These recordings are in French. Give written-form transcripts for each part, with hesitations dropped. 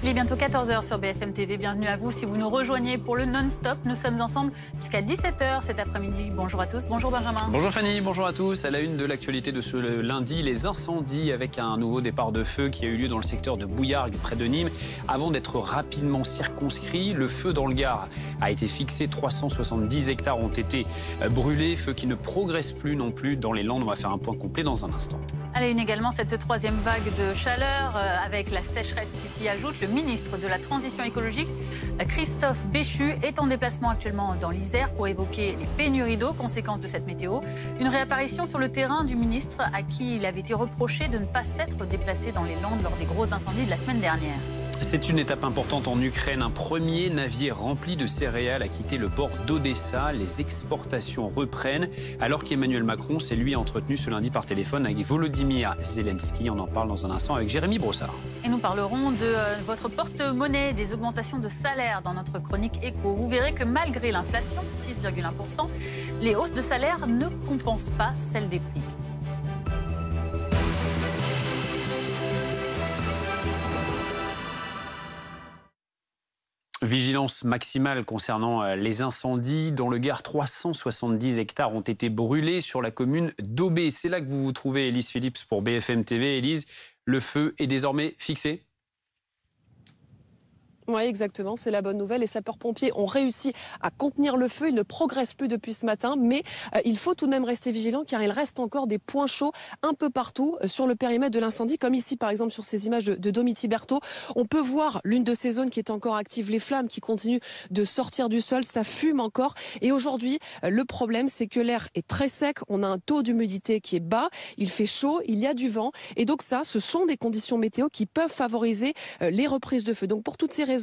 Il est bientôt 14h sur BFM TV. Bienvenue à vous si vous nous rejoignez pour le non-stop. Nous sommes ensemble jusqu'à 17h cet après-midi. Bonjour à tous. Bonjour Benjamin. Bonjour Fanny, bonjour à tous. À la une de l'actualité de ce lundi, les incendies avec un nouveau départ de feu qui a eu lieu dans le secteur de Bouillargues près de Nîmes. Avant d'être rapidement circonscrit, le feu dans le Gard a été fixé. 370 hectares ont été brûlés. Feu qui ne progresse plus non plus dans les Landes. On va faire un point complet dans un instant. À la une également, cette troisième vague de chaleur avec la sécheresse qui s'y ajoute. Le ministre de la Transition écologique, Christophe Béchu, est en déplacement actuellement dans l'Isère pour évoquer les pénuries d'eau, conséquence de cette météo. Une réapparition sur le terrain du ministre à qui il avait été reproché de ne pas s'être déplacé dans les Landes lors des gros incendies de la semaine dernière. C'est une étape importante en Ukraine. Un premier navire rempli de céréales a quitté le port d'Odessa. Les exportations reprennent alors qu'Emmanuel Macron s'est lui entretenu ce lundi par téléphone avec Volodymyr Zelensky. On en parle dans un instant avec Jérémy Brossard. Et nous parlerons de votre porte-monnaie, des augmentations de salaire dans notre chronique éco. Vous verrez que malgré l'inflation, 6,1%, les hausses de salaire ne compensent pas celles des prix. Vigilance maximale concernant les incendies. Dans le Gard, 370 hectares ont été brûlés sur la commune d'Aubé. C'est là que vous vous trouvez, Élise Phillips, pour BFM TV. Élise, le feu est désormais fixé ? Oui, exactement, c'est la bonne nouvelle. Les sapeurs-pompiers ont réussi à contenir le feu. Il ne progresse plus depuis ce matin, mais il faut tout de même rester vigilant car il reste encore des points chauds un peu partout sur le périmètre de l'incendie, comme ici par exemple sur ces images de Domitty-Berthaud. On peut voir l'une de ces zones qui est encore active, les flammes qui continuent de sortir du sol, ça fume encore. Et aujourd'hui, le problème, c'est que l'air est très sec, on a un taux d'humidité qui est bas, il fait chaud, il y a du vent. Et donc ça, ce sont des conditions météo qui peuvent favoriser les reprises de feu. Donc pour toutes ces raisons,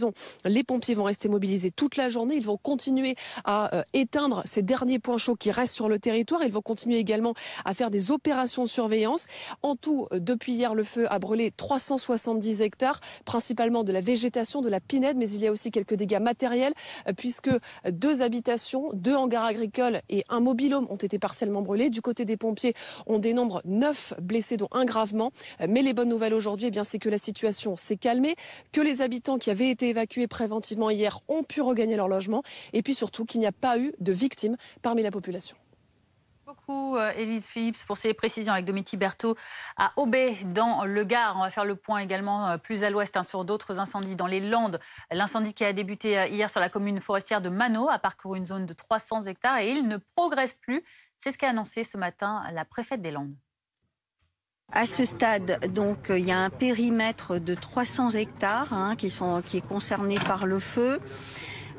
les pompiers vont rester mobilisés toute la journée. Ils vont continuer à éteindre ces derniers points chauds qui restent sur le territoire. Ils vont continuer également à faire des opérations de surveillance. En tout, depuis hier, le feu a brûlé 370 hectares, principalement de la végétation, de la pinède, mais il y a aussi quelques dégâts matériels, puisque 2 habitations, 2 hangars agricoles et un mobil-home ont été partiellement brûlés. Du côté des pompiers, on dénombre 9 blessés, dont un gravement. Mais les bonnes nouvelles aujourd'hui, c'est que la situation s'est calmée, que les habitants qui avaient été évacués préventivement hier ont pu regagner leur logement et puis surtout qu'il n'y a pas eu de victimes parmi la population. Beaucoup, Élise Phillips, pour ces précisions avec Domitty-Berthaud à Aubé dans le Gard. On va faire le point également plus à l'ouest sur d'autres incendies dans les Landes. L'incendie qui a débuté hier sur la commune forestière de Manot a parcouru une zone de 300 hectares et il ne progresse plus. C'est ce qu'a annoncé ce matin la préfète des Landes. À ce stade, donc, il y a un périmètre de 300 hectares qui est concerné par le feu.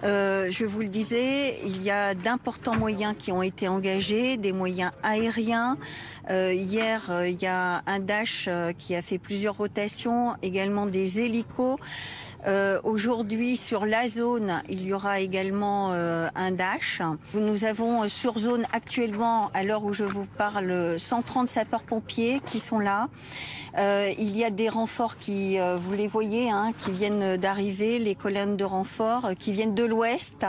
Je vous le disais, il y a d'importants moyens qui ont été engagés, des moyens aériens. Hier, il y a un Dash qui a fait plusieurs rotations, également des hélicos. Aujourd'hui, sur la zone, il y aura également un Dash. Nous avons sur zone actuellement, à l'heure où je vous parle, 130 sapeurs-pompiers qui sont là. Il y a des renforts qui, vous les voyez, qui viennent d'arriver, les colonnes de renforts qui viennent de l'ouest.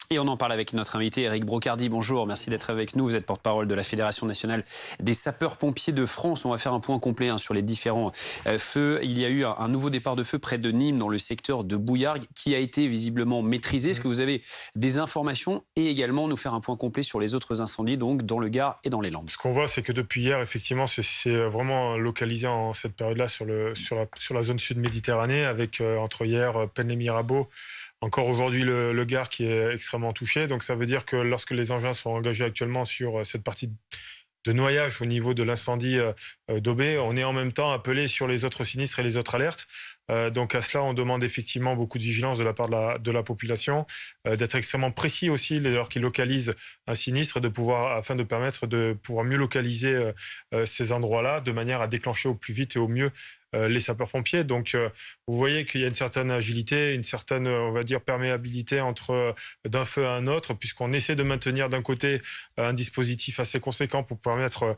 Et on en parle avec notre invité Éric Brocardi. Bonjour, merci d'être avec nous. Vous êtes porte-parole de la Fédération nationale des sapeurs-pompiers de France. On va faire un point complet sur les différents feux. Il y a eu un nouveau départ de feu près de Nîmes dans le secteur de Bouillargues qui a été visiblement maîtrisé. Est-ce que vous avez des informations et également nous faire un point complet sur les autres incendies donc dans le Gard et dans les Landes? Ce qu'on voit, c'est que depuis hier, effectivement, c'est vraiment localisé en cette période-là sur la zone sud-Méditerranée avec entre hier Pennes-les-Mirabeau. Encore aujourd'hui, le Gard qui est extrêmement touché. Donc ça veut dire que lorsque les engins sont engagés actuellement sur cette partie de noyage au niveau de l'incendie d'Aubé, on est en même temps appelé sur les autres sinistres et les autres alertes. Donc à cela, on demande effectivement beaucoup de vigilance de la part de la population, d'être extrêmement précis aussi lorsqu'ils localisent un sinistre, afin de permettre de pouvoir mieux localiser ces endroits-là, de manière à déclencher au plus vite et au mieux les sapeurs-pompiers. Donc, vous voyez qu'il y a une certaine agilité, une certaine, on va dire, perméabilité d'un feu à un autre, puisqu'on essaie de maintenir d'un côté un dispositif assez conséquent pour permettre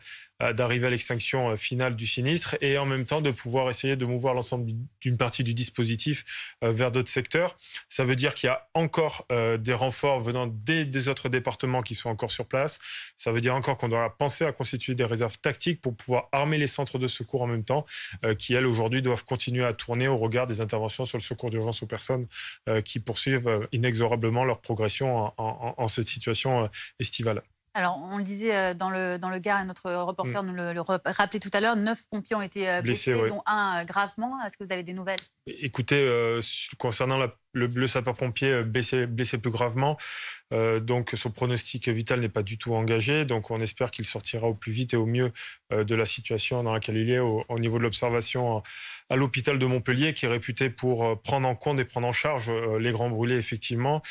d'arriver à l'extinction finale du sinistre et en même temps de pouvoir essayer de mouvoir l'ensemble d'une partie du dispositif vers d'autres secteurs. Ça veut dire qu'il y a encore des renforts venant des autres départements qui sont encore sur place. Ça veut dire encore qu'on doit penser à constituer des réserves tactiques pour pouvoir armer les centres de secours en même temps, qui, elles, aujourd'hui, doivent continuer à tourner au regard des interventions sur le secours d'urgence aux personnes qui poursuivent inexorablement leur progression en cette situation estivale. Alors, on le disait dans le Gard, et notre reporter nous le rappelait tout à l'heure, 9 pompiers ont été blessés, dont un gravement. Est-ce que vous avez des nouvelles ? Écoutez, concernant le sapeur-pompier blessé plus gravement, donc son pronostic vital n'est pas du tout engagé, donc on espère qu'il sortira au plus vite et au mieux de la situation dans laquelle il est au niveau de l'observation à l'hôpital de Montpellier, qui est réputé pour prendre en compte et prendre en charge les grands brûlés, effectivement.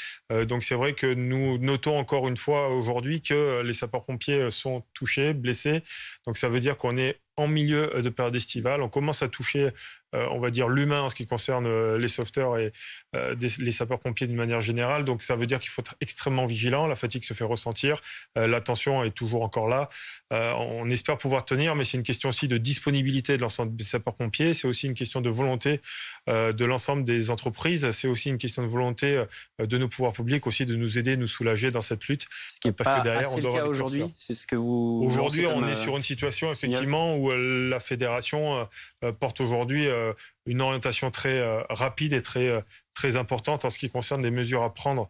Donc c'est vrai que nous notons encore une fois aujourd'hui que les sapeurs-pompiers sont touchés, blessés, donc ça veut dire qu'on est en milieu de période estivale. On commence à toucher, on va dire, l'humain en ce qui concerne les sauveteurs et les sapeurs-pompiers d'une manière générale. Donc ça veut dire qu'il faut être extrêmement vigilant. La fatigue se fait ressentir. La tension est toujours encore là. On espère pouvoir tenir, mais c'est une question aussi de disponibilité de l'ensemble des sapeurs-pompiers. C'est aussi une question de volonté de l'ensemble des entreprises. C'est aussi une question de volonté de nos pouvoirs publics aussi de nous aider, nous soulager dans cette lutte. Ce qui est parce pas que derrière, assez on doit le cas aujourd'hui. C'est ce que vous... Aujourd'hui, on est sur une situation effectivement où la fédération porte aujourd'hui une orientation très rapide et très importante en ce qui concerne les mesures à prendre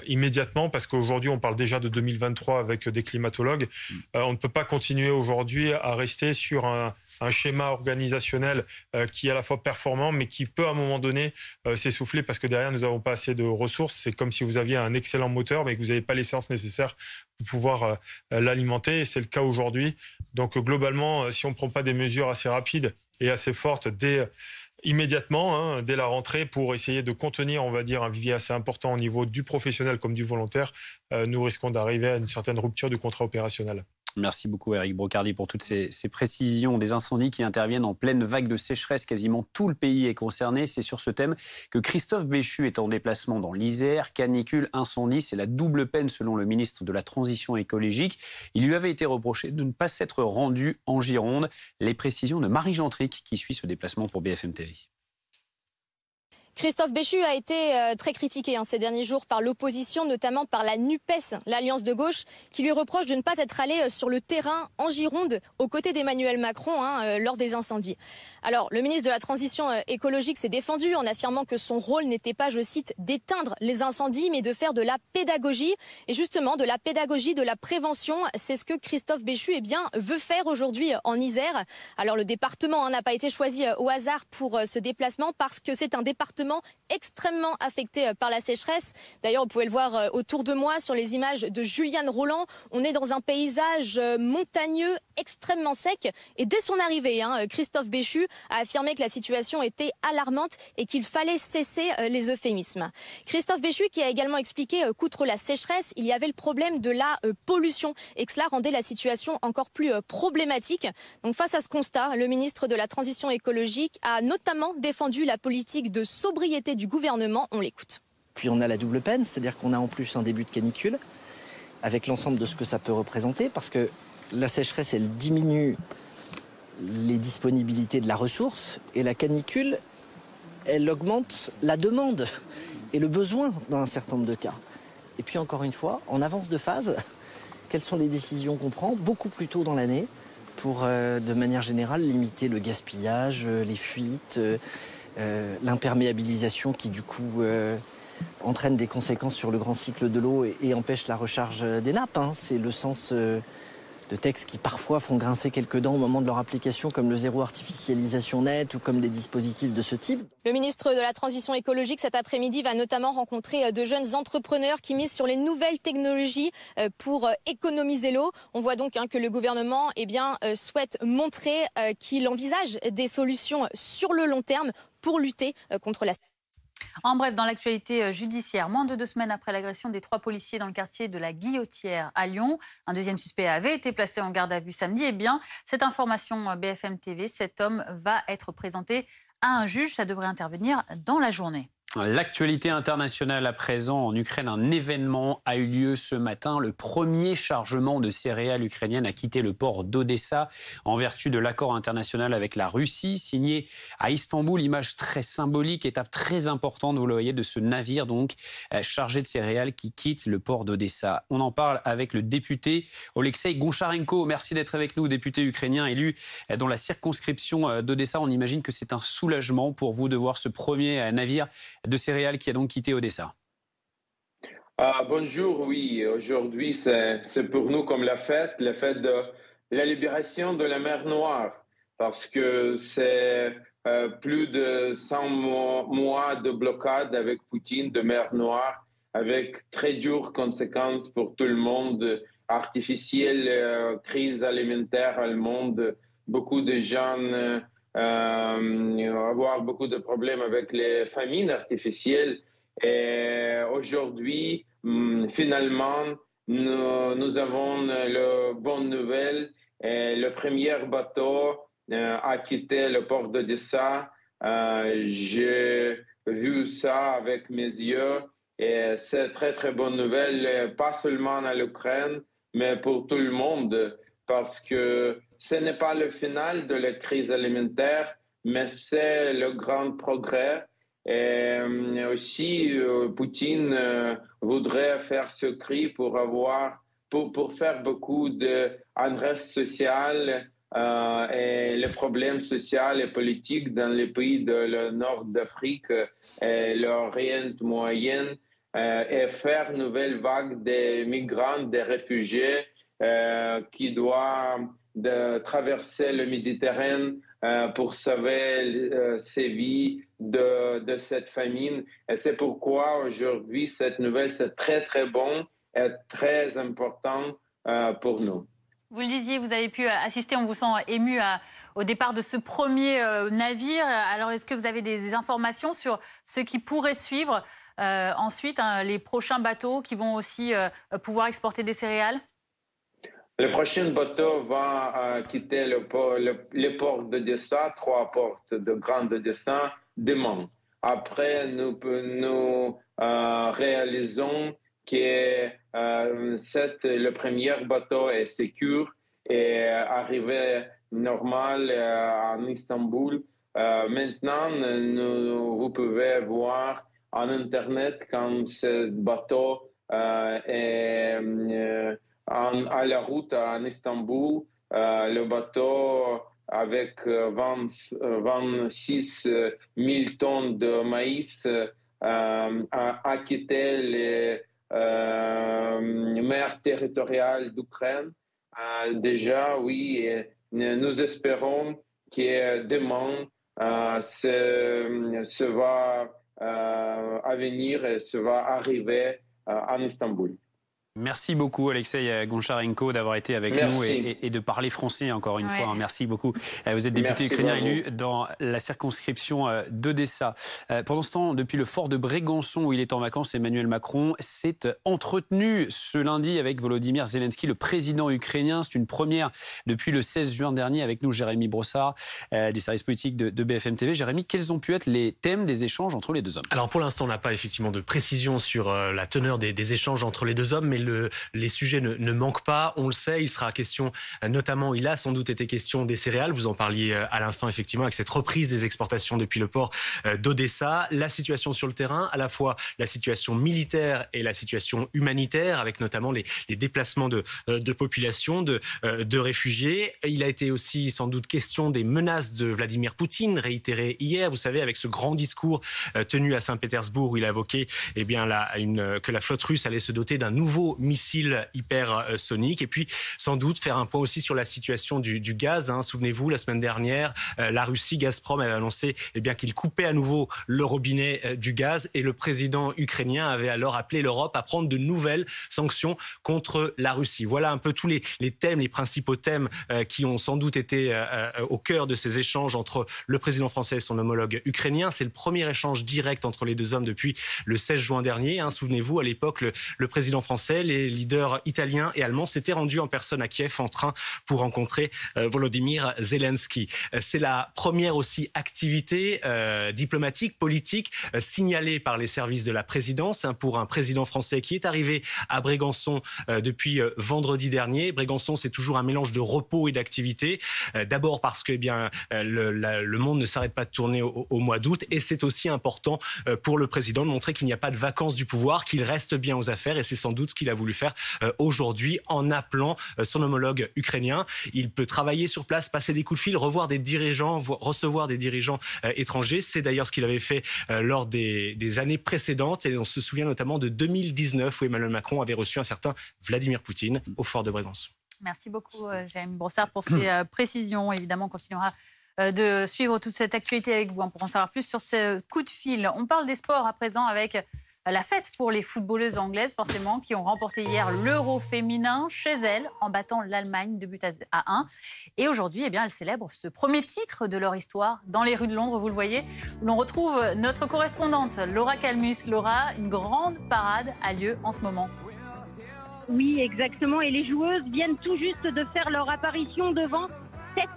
immédiatement, parce qu'aujourd'hui on parle déjà de 2023 avec des climatologues. On ne peut pas continuer aujourd'hui à rester sur un schéma organisationnel qui est à la fois performant mais qui peut à un moment donné s'essouffler parce que derrière nous n'avons pas assez de ressources. C'est comme si vous aviez un excellent moteur mais que vous n'avez pas l'essence nécessaire pour pouvoir l'alimenter, et c'est le cas aujourd'hui. Donc globalement, si on ne prend pas des mesures assez rapides et assez fortes immédiatement, dès la rentrée, pour essayer de contenir, on va dire, un vivier assez important au niveau du professionnel comme du volontaire, nous risquons d'arriver à une certaine rupture du contrat opérationnel. Merci beaucoup Éric Brocardi pour toutes ces précisions. Des incendies qui interviennent en pleine vague de sécheresse, quasiment tout le pays est concerné. C'est sur ce thème que Christophe Béchu est en déplacement dans l'Isère. Canicule, incendie, c'est la double peine selon le ministre de la Transition écologique. Il lui avait été reproché de ne pas s'être rendu en Gironde. Les précisions de Marie Gentric qui suit ce déplacement pour BFM TV. Christophe Béchu a été très critiqué ces derniers jours par l'opposition, notamment par la NUPES, l'Alliance de gauche, qui lui reproche de ne pas être allé sur le terrain en Gironde aux côtés d'Emmanuel Macron lors des incendies. Alors, le ministre de la Transition écologique s'est défendu en affirmant que son rôle n'était pas, je cite, d'éteindre les incendies, mais de faire de la pédagogie. Et justement, de la pédagogie, de la prévention, c'est ce que Christophe Béchu veut faire aujourd'hui en Isère. Alors, le département n'a pas été choisi au hasard pour ce déplacement parce que c'est un département extrêmement affecté par la sécheresse. D'ailleurs, vous pouvez le voir autour de moi sur les images de Juliane Roland. On est dans un paysage montagneux extrêmement sec. Et dès son arrivée, Christophe Béchu a affirmé que la situation était alarmante et qu'il fallait cesser les euphémismes. Christophe Béchu qui a également expliqué qu'outre la sécheresse, il y avait le problème de la pollution et que cela rendait la situation encore plus problématique. Donc face à ce constat, le ministre de la Transition écologique a notamment défendu la politique de sobriété du gouvernement. On l'écoute. Puis on a la double peine, c'est-à-dire qu'on a en plus un début de canicule avec l'ensemble de ce que ça peut représenter, parce que la sécheresse, elle diminue les disponibilités de la ressource, et la canicule, elle augmente la demande et le besoin dans un certain nombre de cas. Et puis encore une fois, en avance de phase, quelles sont les décisions qu'on prend beaucoup plus tôt dans l'année pour, de manière générale, limiter le gaspillage, les fuites, l'imperméabilisation qui du coup entraîne des conséquences sur le grand cycle de l'eau et empêche la recharge des nappes. C'est le sens de textes qui parfois font grincer quelques dents au moment de leur application, comme le zéro artificialisation nette ou comme des dispositifs de ce type. Le ministre de la Transition écologique cet après-midi va notamment rencontrer de jeunes entrepreneurs qui misent sur les nouvelles technologies pour économiser l'eau. On voit donc que le gouvernement souhaite montrer qu'il envisage des solutions sur le long terme pour lutter contre la... En bref, dans l'actualité judiciaire, moins de 2 semaines après l'agression des 3 policiers dans le quartier de la Guillotière à Lyon, un deuxième suspect avait été placé en garde à vue samedi. Eh bien, cette information BFM TV, cet homme va être présenté à un juge. Ça devrait intervenir dans la journée. L'actualité internationale à présent en Ukraine, un événement a eu lieu ce matin. Le premier chargement de céréales ukrainiennes a quitté le port d'Odessa en vertu de l'accord international avec la Russie, signé à Istanbul. Image très symbolique, étape très importante, vous le voyez, de ce navire donc chargé de céréales qui quitte le port d'Odessa. On en parle avec le député Oleksiy Goncharenko. Merci d'être avec nous, député ukrainien élu dans la circonscription d'Odessa. On imagine que c'est un soulagement pour vous de voir ce premier navire de céréales qui a donc quitté Odessa. Bonjour, oui, aujourd'hui c'est pour nous comme la fête de la libération de la mer Noire, parce que c'est plus de 100 mois de blocade avec Poutine de mer Noire, avec très dures conséquences pour tout le monde, artificielle, crise alimentaire dans le monde, beaucoup de gens avoir beaucoup de problèmes avec les famines artificielles. Et aujourd'hui, finalement, nous avons la bonne nouvelle. Et le premier bateau a quitté le port d'Odessa. J'ai vu ça avec mes yeux. Et c'est très, très bonne nouvelle, pas seulement à l'Ukraine, mais pour tout le monde, parce que ce n'est pas le final de la crise alimentaire, mais c'est le grand progrès. Et aussi, Poutine voudrait faire ce cri pour faire beaucoup d'unrest social et les problèmes sociaux et politiques dans les pays de le nord d'Afrique et l'Orient moyen, et faire une nouvelle vague de migrants, des réfugiés qui doivent traverser le Méditerranée pour sauver ses vies de cette famine. Et c'est pourquoi aujourd'hui, cette nouvelle, c'est très, très bon et très important pour nous. Vous le disiez, vous avez pu assister, on vous sent ému au départ de ce premier navire. Alors, est-ce que vous avez des informations sur ce qui pourrait suivre ensuite, les prochains bateaux qui vont aussi pouvoir exporter des céréales ? Le prochain bateau va quitter le port d'Odessa, 3 ports de Grande Odessa, demain. Après, nous réalisons que le premier bateau est sûr et arrivé normal en Istanbul. Maintenant, vous pouvez voir en Internet quand ce bateau est à la route en Istanbul. Le bateau avec 26 000 tonnes de maïs a quitté les mers territoriales d'Ukraine. Déjà, oui, nous espérons que demain, ce va venir et ce va arriver en Istanbul. Merci beaucoup Oleksiy Goncharenko d'avoir été avec nous et de parler français encore une fois. Merci beaucoup. Vous êtes député ukrainien élu dans la circonscription d'Odessa. Pendant ce temps, depuis le fort de Brégançon où il est en vacances, Emmanuel Macron s'est entretenu ce lundi avec Volodymyr Zelensky, le président ukrainien. C'est une première depuis le 16 juin dernier. Avec nous, Jérémy Brossard, des services politiques de BFM TV. Jérémy, quels ont pu être les thèmes des échanges entre les deux hommes ? Alors pour l'instant, on n'a pas effectivement de précision sur la teneur des échanges entre les deux hommes, mais les sujets ne manquent pas. On le sait, il sera question, notamment, il a sans doute été question des céréales. Vous en parliez à l'instant, effectivement, avec cette reprise des exportations depuis le port d'Odessa. La situation sur le terrain, à la fois la situation militaire et la situation humanitaire, avec notamment les déplacements de population, de réfugiés. Il a été aussi sans doute question des menaces de Vladimir Poutine, réitérées hier, vous savez, avec ce grand discours tenu à Saint-Pétersbourg où il a évoqué que la flotte russe allait se doter d'un nouveau missile hypersonique. Et puis, sans doute, faire un point aussi sur la situation du gaz. Souvenez-vous, la semaine dernière, la Russie, Gazprom, avait annoncé qu'il coupait à nouveau le robinet du gaz. Et le président ukrainien avait alors appelé l'Europe à prendre de nouvelles sanctions contre la Russie. Voilà un peu tous les thèmes, les principaux thèmes qui ont sans doute été au cœur de ces échanges entre le président français et son homologue ukrainien. C'est le premier échange direct entre les deux hommes depuis le 16 juin dernier. Souvenez-vous, à l'époque, le président français Français, les leaders italiens et allemands s'étaient rendus en personne à Kiev en train pour rencontrer Volodymyr Zelensky. C'est la première aussi activité diplomatique, politique, signalée par les services de la présidence pour un président français qui est arrivé à Brégançon depuis vendredi dernier. Brégançon, c'est toujours un mélange de repos et d'activité. D'abord parce que le monde ne s'arrête pas de tourner au mois d'août, et c'est aussi important pour le président de montrer qu'il n'y a pas de vacances du pouvoir, qu'il reste bien aux affaires, et c'est sans doute ce qu'il a voulu faire aujourd'hui en appelant son homologue ukrainien. Il peut travailler sur place, passer des coups de fil, revoir des dirigeants, recevoir des dirigeants étrangers. C'est d'ailleurs ce qu'il avait fait lors des années précédentes, et on se souvient notamment de 2019 où Emmanuel Macron avait reçu un certain Vladimir Poutine au fort de Brégançon. Merci beaucoup, Jaime Brossard, pour ces précisions. Évidemment, on continuera de suivre toute cette actualité avec vous pour en savoir plus sur ce coup de fil. On parle des sports à présent avec la fête pour les footballeuses anglaises, forcément, qui ont remporté hier l'Euro féminin chez elles en battant l'Allemagne 2-1. Et aujourd'hui, elles célèbrent ce premier titre de leur histoire dans les rues de Londres, vous le voyez, où l'on retrouve notre correspondante Laura Calmus. Laura, une grande parade a lieu en ce moment. Oui, exactement. Et les joueuses viennent tout juste de faire leur apparition devant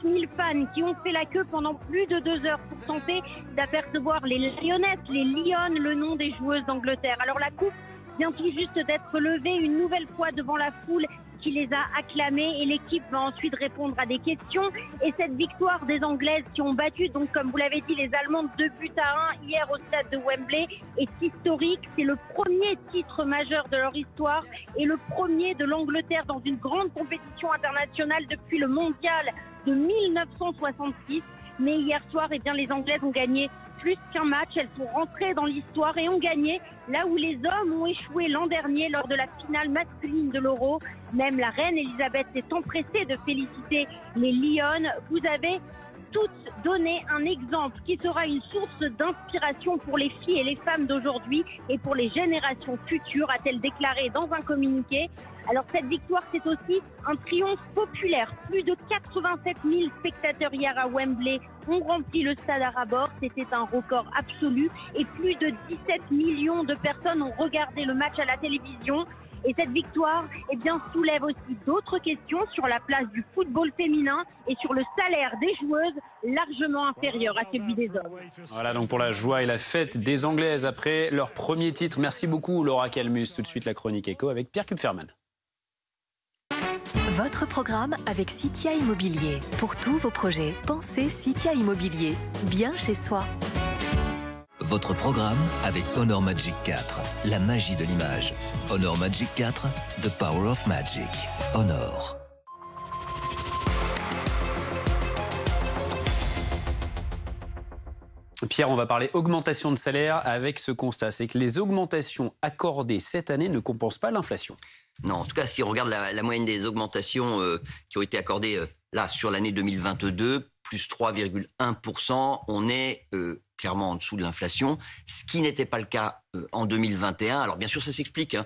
7000 fans qui ont fait la queue pendant plus de 2 heures pour tenter d'apercevoir les Lionesses, les Lionnes, le nom des joueuses d'Angleterre. Alors la coupe vient tout juste d'être levée une nouvelle fois devant la foule qui les a acclamées, et l'équipe va ensuite répondre à des questions. Et cette victoire des Anglaises qui ont battu, donc comme vous l'avez dit, les Allemandes 2-1 hier au stade de Wembley est historique. C'est le premier titre majeur de leur histoire et le premier de l'Angleterre dans une grande compétition internationale depuis le mondial de 1966. Mais hier soir, les Anglaises ont gagné plus qu'un match. Elles sont rentrées dans l'histoire et ont gagné là où les hommes ont échoué l'an dernier lors de la finale masculine de l'Euro. Même la reine Elisabeth s'est empressée de féliciter les Lionnes. Vous avez toutes donné un exemple qui sera une source d'inspiration pour les filles et les femmes d'aujourd'hui et pour les générations futures, a-t-elle déclaré dans un communiqué. Alors cette victoire, c'est aussi un triomphe populaire. Plus de 87 000 spectateurs hier à Wembley ont rempli le stade à ras-bord. C'était un record absolu et plus de 17 millions de personnes ont regardé le match à la télévision. Et cette victoire soulève aussi d'autres questions sur la place du football féminin et sur le salaire des joueuses largement inférieur à celui des hommes. Voilà donc pour la joie et la fête des Anglaises après leur premier titre. Merci beaucoup Laura Calmus. Tout de suite la chronique éco avec Pierre Kupferman. Votre programme avec Citia Immobilier. Pour tous vos projets, pensez Citia Immobilier. Bien chez soi. Votre programme avec Honor Magic 4, la magie de l'image. Honor Magic 4, The Power of Magic. Honor. Pierre, on va parler augmentation de salaire avec ce constat. C'est que les augmentations accordées cette année ne compensent pas l'inflation. Non, en tout cas, si on regarde la moyenne des augmentations qui ont été accordées là sur l'année 2022, plus 3,1%, on est clairement en dessous de l'inflation, ce qui n'était pas le cas en 2021. Alors bien sûr, ça s'explique.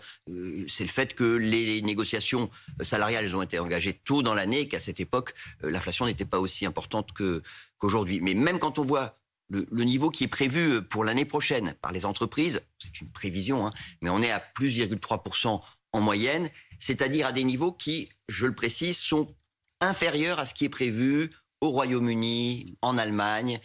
C'est le fait que les négociations salariales elles ont été engagées tôt dans l'année et qu'à cette époque, l'inflation n'était pas aussi importante qu'aujourd'hui. Mais même quand on voit le niveau qui est prévu pour l'année prochaine par les entreprises, c'est une prévision, mais on est à plus 0,3% en moyenne, c'est-à-dire à des niveaux qui, je le précise, sont inférieurs à ce qui est prévu au Royaume-Uni, en Allemagne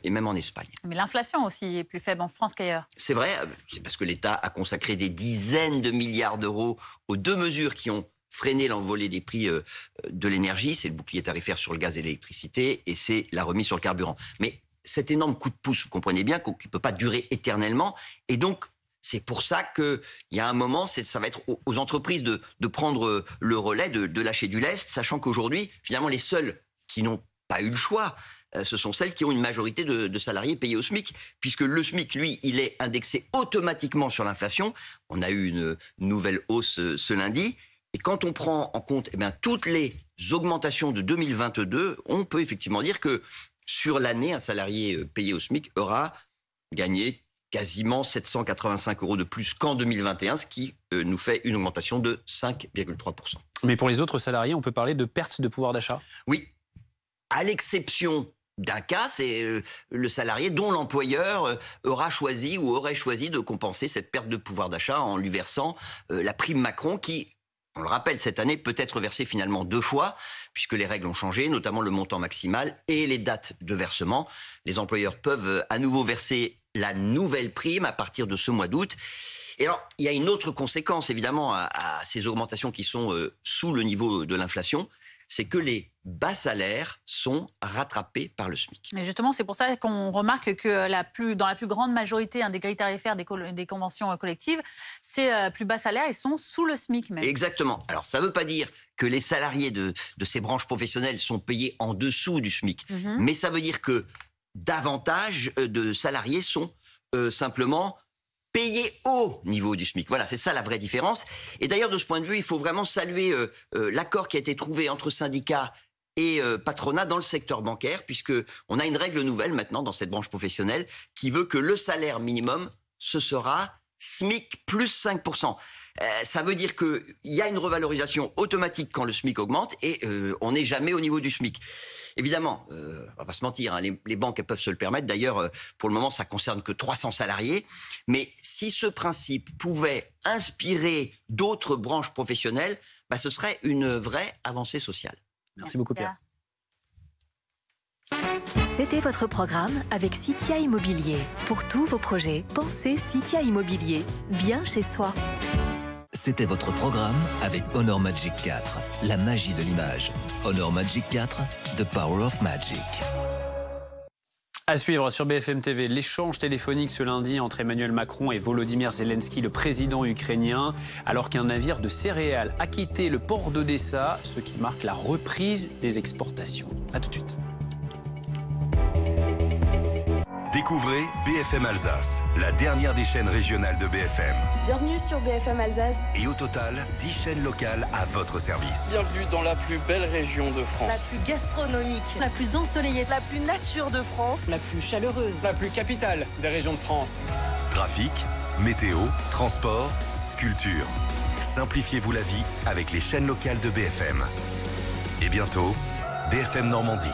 et même en Espagne. Mais l'inflation aussi est plus faible en France qu'ailleurs. C'est vrai, c'est parce que l'État a consacré des dizaines de milliards d'euros aux 2 mesures qui ont freiné l'envolée des prix de l'énergie. C'est le bouclier tarifaire sur le gaz et l'électricité et c'est la remise sur le carburant. Mais cet énorme coup de pouce, vous comprenez bien qu'il ne peut pas durer éternellement. Et donc, c'est pour ça qu'il y a un moment, ça va être aux entreprises de prendre le relais, de lâcher du lest, sachant qu'aujourd'hui, finalement, les seuls qui n'ont pas eu le choix, ce sont celles qui ont une majorité de salariés payés au SMIC, puisque le SMIC, lui, il est indexé automatiquement sur l'inflation. On a eu une nouvelle hausse ce lundi. Et quand on prend en compte toutes les augmentations de 2022, on peut effectivement dire que sur l'année, un salarié payé au SMIC aura gagné quasiment 785 € de plus qu'en 2021, ce qui nous fait une augmentation de 5,3%. Mais pour les autres salariés, on peut parler de perte de pouvoir d'achat ? Oui, à l'exception d'un cas, c'est le salarié dont l'employeur aura choisi ou aurait choisi de compenser cette perte de pouvoir d'achat en lui versant la prime Macron qui, on le rappelle, cette année peut être versée finalement 2 fois, puisque les règles ont changé, notamment le montant maximal et les dates de versement. Les employeurs peuvent à nouveau verser la nouvelle prime à partir de ce mois d'août. Et alors, il y a une autre conséquence, évidemment, à ces augmentations qui sont sous le niveau de l'inflation, c'est que les bas salaires sont rattrapés par le SMIC. Et justement, c'est pour ça qu'on remarque que dans la plus grande majorité des grilles tarifaires des conventions collectives, ces plus bas salaires, ils sont sous le SMIC même. Exactement. Alors, ça ne veut pas dire que les salariés de ces branches professionnelles sont payés en dessous du SMIC, mais ça veut dire que davantage de salariés sont simplement payés au niveau du SMIC. Voilà, c'est ça la vraie différence. Et d'ailleurs, de ce point de vue, il faut vraiment saluer l'accord qui a été trouvé entre syndicats et patronat dans le secteur bancaire, puisqu'on a une règle nouvelle maintenant dans cette branche professionnelle qui veut que le salaire minimum, ce sera SMIC plus 5%. Ça veut dire qu'il y a une revalorisation automatique quand le SMIC augmente et on n'est jamais au niveau du SMIC. Évidemment, on va pas se mentir, hein, les banques elles peuvent se le permettre. D'ailleurs, pour le moment, ça concerne que 300 salariés. Mais si ce principe pouvait inspirer d'autres branches professionnelles, ce serait une vraie avancée sociale. Merci beaucoup, Pierre. C'était votre programme avec Citia Immobilier. Pour tous vos projets, pensez Citia Immobilier, bien chez soi. C'était votre programme avec Honor Magic 4, la magie de l'image. Honor Magic 4, The Power of Magic. À suivre sur BFM TV, l'échange téléphonique ce lundi entre Emmanuel Macron et Volodymyr Zelensky, le président ukrainien, alors qu'un navire de céréales a quitté le port d'Odessa, ce qui marque la reprise des exportations. A tout de suite. Découvrez BFM Alsace, la dernière des chaînes régionales de BFM. Bienvenue sur BFM Alsace. Et au total, 10 chaînes locales à votre service. Bienvenue dans la plus belle région de France. La plus gastronomique, la plus ensoleillée, la plus nature de France, la plus chaleureuse, la plus capitale des régions de France. Trafic, météo, transport, culture. Simplifiez-vous la vie avec les chaînes locales de BFM. Et bientôt, BFM Normandie.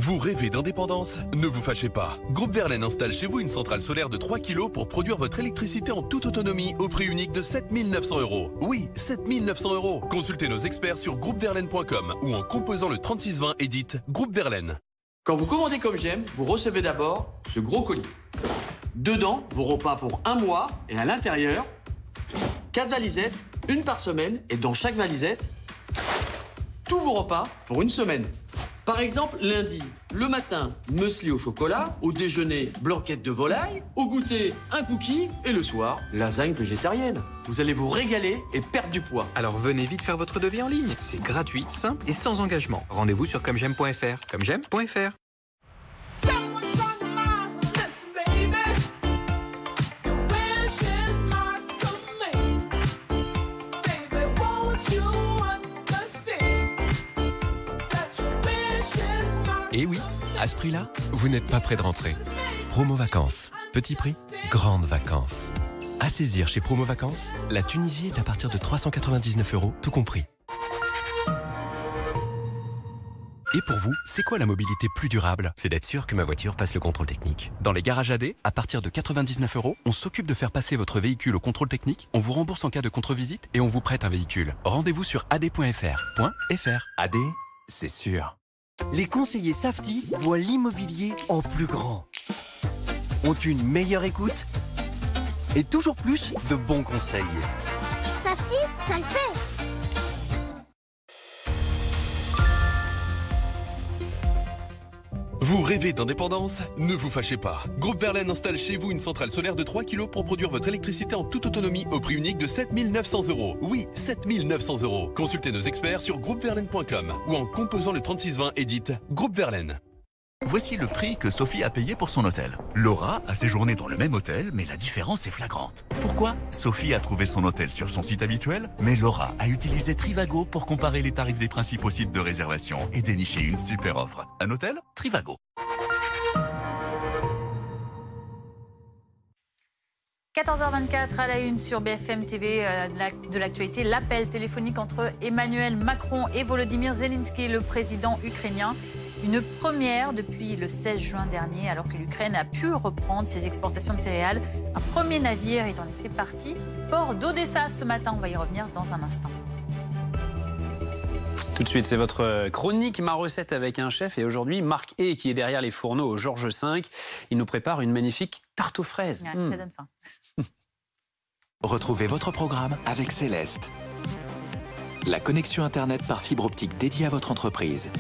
Vous rêvez d'indépendance? Ne vous fâchez pas. Groupe Verlaine installe chez vous une centrale solaire de 3 kg pour produire votre électricité en toute autonomie au prix unique de 7 900 €. Oui, 7 900 €. Consultez nos experts sur groupeverlaine.com ou en composant le 3620 et dites Groupe Verlaine. Quand vous commandez comme j'aime, vous recevez d'abord ce gros colis. Dedans, vos repas pour 1 mois et à l'intérieur, 4 valisettes, une par semaine et dans chaque valisette, tous vos repas pour une semaine. Par exemple, lundi, le matin, muesli au chocolat, au déjeuner, blanquette de volaille, au goûter, un cookie et le soir, lasagne végétarienne. Vous allez vous régaler et perdre du poids. Alors venez vite faire votre devis en ligne. C'est gratuit, simple et sans engagement. Rendez-vous sur commej'aime.fr. Commej'aime.fr. Et oui, à ce prix-là, vous n'êtes pas près de rentrer. Promo Vacances. Petit prix, grandes vacances. À saisir chez Promo Vacances, la Tunisie est à partir de 399 €, tout compris. Et pour vous, c'est quoi la mobilité plus durable? C'est d'être sûr que ma voiture passe le contrôle technique. Dans les garages AD, à partir de 99 €, on s'occupe de faire passer votre véhicule au contrôle technique, on vous rembourse en cas de contre-visite et on vous prête un véhicule. Rendez-vous sur ad.fr. AD, c'est sûr. Les conseillers Safety voient l'immobilier en plus grand. Ont une meilleure écoute et toujours plus de bons conseils. Safety, ça le fait. Vous rêvez d'indépendance? Ne vous fâchez pas. Groupe Verlaine installe chez vous une centrale solaire de 3 kg pour produire votre électricité en toute autonomie au prix unique de 7 900 €. Oui, 7 900 €. Consultez nos experts sur groupeverlaine.com ou en composant le 3620 et dites Groupe Verlaine. Voici le prix que Sophie a payé pour son hôtel. Laura a séjourné dans le même hôtel, mais la différence est flagrante. Pourquoi? Sophie a trouvé son hôtel sur son site habituel, mais Laura a utilisé Trivago pour comparer les tarifs des principaux sites de réservation et dénicher une super offre. Un hôtel? Trivago. 14h24 à la une sur BFM TV de l'actualité, l'appel téléphonique entre Emmanuel Macron et Volodymyr Zelensky, le président ukrainien. Une première depuis le 16 juin dernier, alors que l'Ukraine a pu reprendre ses exportations de céréales. Un premier navire est en effet parti du port d'Odessa ce matin. On va y revenir dans un instant. Tout de suite, c'est votre chronique Ma recette avec un chef. Et aujourd'hui, Marc Hay, qui est derrière les fourneaux au Georges V, il nous prépare une magnifique tarte aux fraises. Ouais, ça donne faim. Retrouvez votre programme avec Céleste. La connexion Internet par fibre optique dédiée à votre entreprise.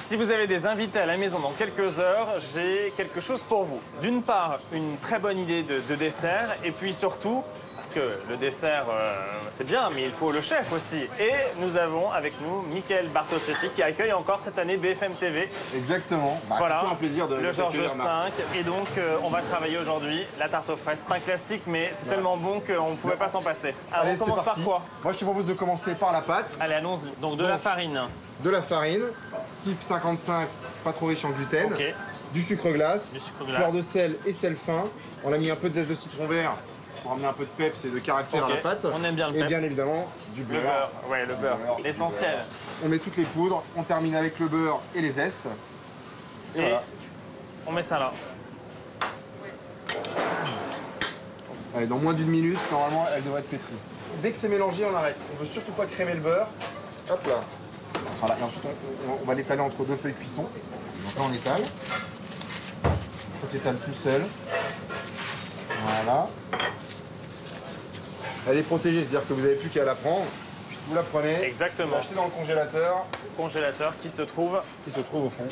Si vous avez des invités à la maison dans quelques heures, j'ai quelque chose pour vous. D'une part, une très bonne idée de dessert, et puis surtout, parce que le dessert, c'est bien, mais il faut le chef aussi. Et nous avons avec nous Mickaël Bartoschetti, qui accueille encore cette année BFM TV. Exactement. Voilà, c'est toujours un plaisir de le Georges V. Marc. Et donc, on va travailler aujourd'hui la tarte aux fraises. C'est un classique, mais c'est tellement bon qu'on ne pouvait pas s'en passer. Alors, Allez, on commence par quoi? Moi, je te propose de commencer par la pâte. Allez, allons-y. Donc, de la farine. De la farine, type 55, pas trop riche en gluten. Okay. Du sucre glace, fleur de glace. sel et sel fin. On a mis un peu de zeste de citron vert pour amener un peu de peps et de caractère à la pâte. On aime bien le peps. Et bien évidemment, du beurre. Le beurre, ouais, le beurre. L'essentiel. On met toutes les poudres, on termine avec le beurre et les zestes. Et voilà. On met ça là. Allez, dans moins d'une minute, normalement, elle devrait être pétrie. Dès que c'est mélangé, on arrête. On veut surtout pas crémer le beurre. Hop là. Voilà, et ensuite on va l'étaler entre deux feuilles de cuisson. Donc là on étale. Ça s'étale tout seul. Voilà. Elle est protégée, c'est-à-dire que vous n'avez plus qu'à la prendre. Vous la prenez. Exactement. Vous l'achetez dans le congélateur. Congélateur qui se trouve au fond.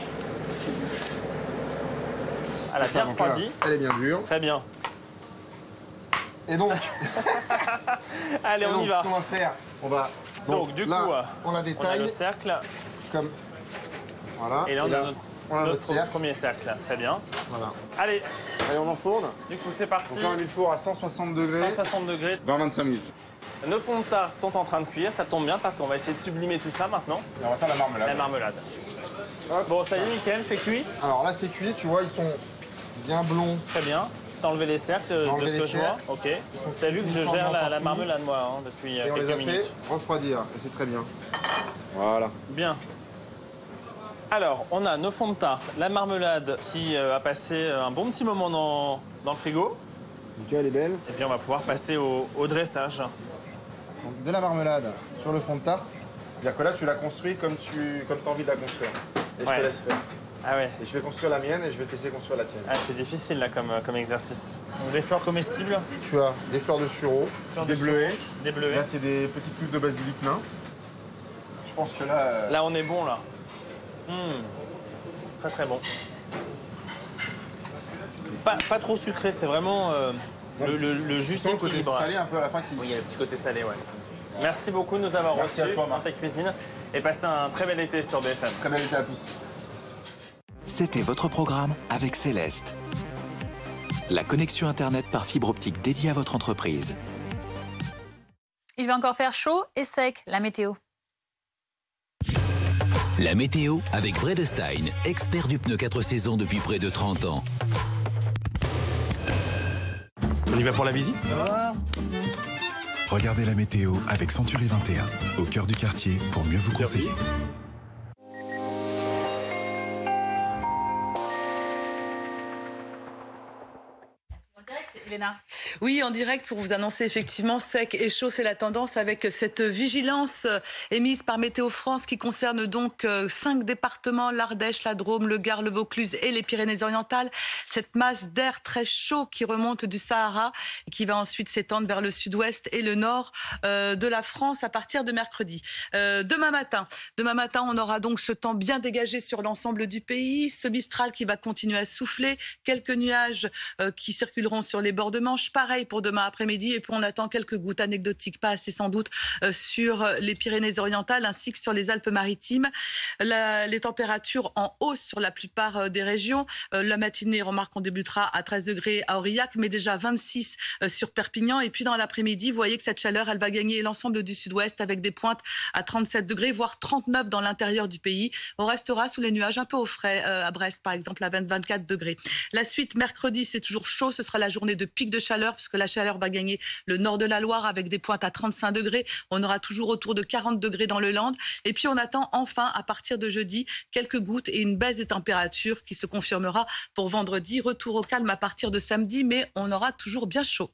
Elle a bien refroidi. Elle est bien dure. Très bien. Et donc allez, on y va. Ce qu'on va faire, on va... Donc du là, coup, on a des tailles. On a le cercle. Comme... Voilà. Et là, on a notre cercle. premier cercle. Très bien. Voilà. Allez, on enfourne. Du coup, c'est parti. Donc là, on met le four à 160 degrés. 160 degrés. 20-25 minutes. Nos fonds de tarte sont en train de cuire. Ça tombe bien parce qu'on va essayer de sublimer tout ça maintenant. Et on va faire la marmelade. La marmelade. Bon, ça y est, Mickaël, c'est cuit. Alors là, c'est cuit. Tu vois, ils sont bien blonds. Très bien. T'as enlevé les cercles de ce que je vois. Ok. T'as vu que je gère la marmelade, moi, depuis quelques minutes. Et on les a fait refroidir. Et c'est très bien. Voilà. Bien. Alors, on a nos fonds de tarte, la marmelade qui a passé un bon petit moment dans le frigo. Donc elle est belle. Et puis on va pouvoir passer au dressage. Donc, de la marmelade sur le fond de tarte. C'est-à-dire que là, tu la construis comme tu as envie de la construire. Et je te laisse faire. Ah ouais. Et je vais construire la mienne et je vais te laisser construire la tienne. Ah, c'est difficile là comme exercice. Donc, des fleurs comestibles. Tu as des fleurs de sureau, des bleuets. Des bleuets. Là, c'est des petites pousses de basilic nain. Je pense que là... Là, on est bon, là. Très, très bon. Pas trop sucré, c'est vraiment le juste équilibre. Le côté salé un peu à la fin. Oui, il y a le petit côté salé, ouais. Merci beaucoup de nous avoir reçus dans ta cuisine et passez un très bel été sur BFM. Très bel été à tous. C'était votre programme avec Céleste. La connexion Internet par fibre optique dédiée à votre entreprise. Il va encore faire chaud et sec, la météo. La météo avec Bredestein, expert du pneu 4 saisons depuis près de 30 ans. On y va pour la visite ? Regardez la météo avec Century 21, au cœur du quartier pour mieux vous conseiller. Léna. Oui, en direct pour vous annoncer effectivement sec et chaud, c'est la tendance avec cette vigilance émise par Météo France qui concerne donc 5 départements, l'Ardèche, la Drôme, le Gard, le Vaucluse et les Pyrénées-Orientales. Cette masse d'air très chaud qui remonte du Sahara et qui va ensuite s'étendre vers le sud-ouest et le nord de la France à partir de mercredi. Demain matin, on aura donc ce temps bien dégagé sur l'ensemble du pays, ce Mistral qui va continuer à souffler, quelques nuages qui circuleront sur les bords de Manche, pas pareil pour demain après-midi. Et puis on attend quelques gouttes anecdotiques, pas assez sans doute, sur les Pyrénées-Orientales ainsi que sur les Alpes-Maritimes. Les températures en hausse sur la plupart des régions. La matinée, remarque, on débutera à 13 degrés à Aurillac, mais déjà 26 sur Perpignan. Et puis dans l'après-midi, vous voyez que cette chaleur, elle va gagner l'ensemble du sud-ouest avec des pointes à 37 degrés, voire 39 dans l'intérieur du pays. On restera sous les nuages un peu au frais à Brest, par exemple, à 24 degrés. La suite, mercredi, c'est toujours chaud. Ce sera la journée de pic de chaleur puisque la chaleur va gagner le nord de la Loire avec des pointes à 35 degrés. On aura toujours autour de 40 degrés dans le Landes. Et puis on attend enfin, à partir de jeudi, quelques gouttes et une baisse des températures qui se confirmera pour vendredi. Retour au calme à partir de samedi, mais on aura toujours bien chaud.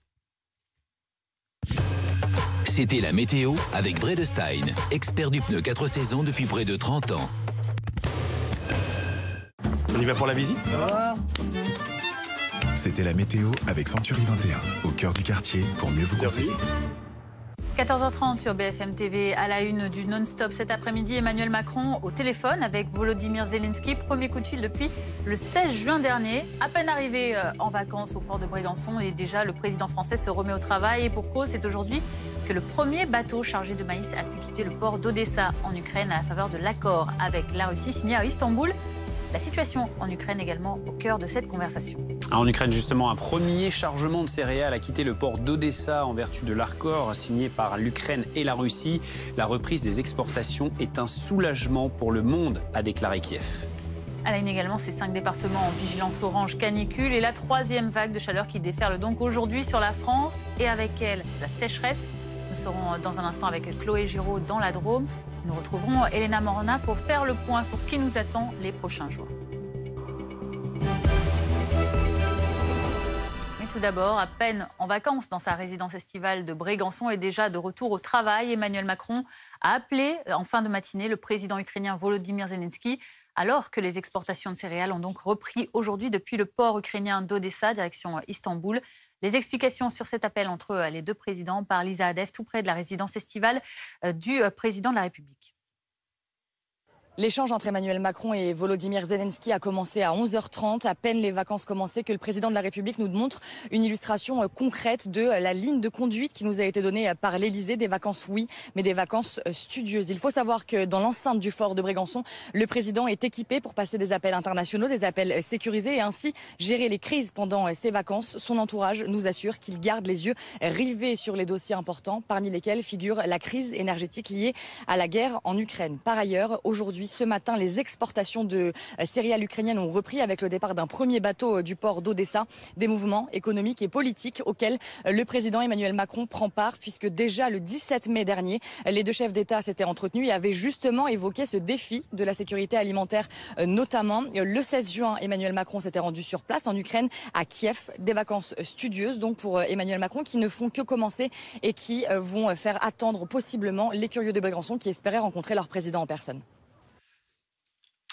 C'était la météo avec Bredestein, expert du pneu 4 saisons depuis près de 30 ans. On y va pour la visite ? C'était la météo avec Century 21, au cœur du quartier, pour mieux vous conseiller. 14h30 sur BFM TV, à la une du non-stop cet après-midi, Emmanuel Macron au téléphone avec Volodymyr Zelensky. Premier coup de fil depuis le 16 juin dernier. À peine arrivé en vacances au fort de Brégançon et déjà le président français se remet au travail. Et pour cause, c'est aujourd'hui que le premier bateau chargé de maïs a pu quitter le port d'Odessa en Ukraine à la faveur de l'accord avec la Russie signé à Istanbul. La situation en Ukraine également au cœur de cette conversation. En Ukraine, justement, un premier chargement de céréales a quitté le port d'Odessa en vertu de l'accord signé par l'Ukraine et la Russie. La reprise des exportations est un soulagement pour le monde, a déclaré Kiev. À la une également, ces 5 départements en vigilance orange canicule et la 3e vague de chaleur qui déferle donc aujourd'hui sur la France et avec elle la sécheresse. Nous serons dans un instant avec Chloé Giraud dans la Drôme. Nous retrouverons Elena Morna pour faire le point sur ce qui nous attend les prochains jours. Mais tout d'abord, à peine en vacances dans sa résidence estivale de Brégançon et déjà de retour au travail, Emmanuel Macron a appelé en fin de matinée le président ukrainien Volodymyr Zelensky alors que les exportations de céréales ont donc repris aujourd'hui depuis le port ukrainien d'Odessa, direction Istanbul. Les explications sur cet appel entre les deux présidents par Lisa Adef, tout près de la résidence estivale du président de la République. L'échange entre Emmanuel Macron et Volodymyr Zelensky a commencé à 11h30. À peine les vacances commencées que le président de la République nous montre une illustration concrète de la ligne de conduite qui nous a été donnée par l'Elysée. Des vacances, oui, mais des vacances studieuses. Il faut savoir que dans l'enceinte du fort de Brégançon, le président est équipé pour passer des appels internationaux, des appels sécurisés et ainsi gérer les crises pendant ses vacances. Son entourage nous assure qu'il garde les yeux rivés sur les dossiers importants, parmi lesquels figure la crise énergétique liée à la guerre en Ukraine. Par ailleurs, aujourd'hui, ce matin, les exportations de céréales ukrainiennes ont repris avec le départ d'un premier bateau du port d'Odessa. Des mouvements économiques et politiques auxquels le président Emmanuel Macron prend part, puisque déjà le 17 mai dernier, les deux chefs d'État s'étaient entretenus et avaient justement évoqué ce défi de la sécurité alimentaire notamment. Le 16 juin, Emmanuel Macron s'était rendu sur place en Ukraine, à Kiev. Des vacances studieuses donc pour Emmanuel Macron qui ne font que commencer et qui vont faire attendre possiblement les curieux de Brégançon qui espéraient rencontrer leur président en personne.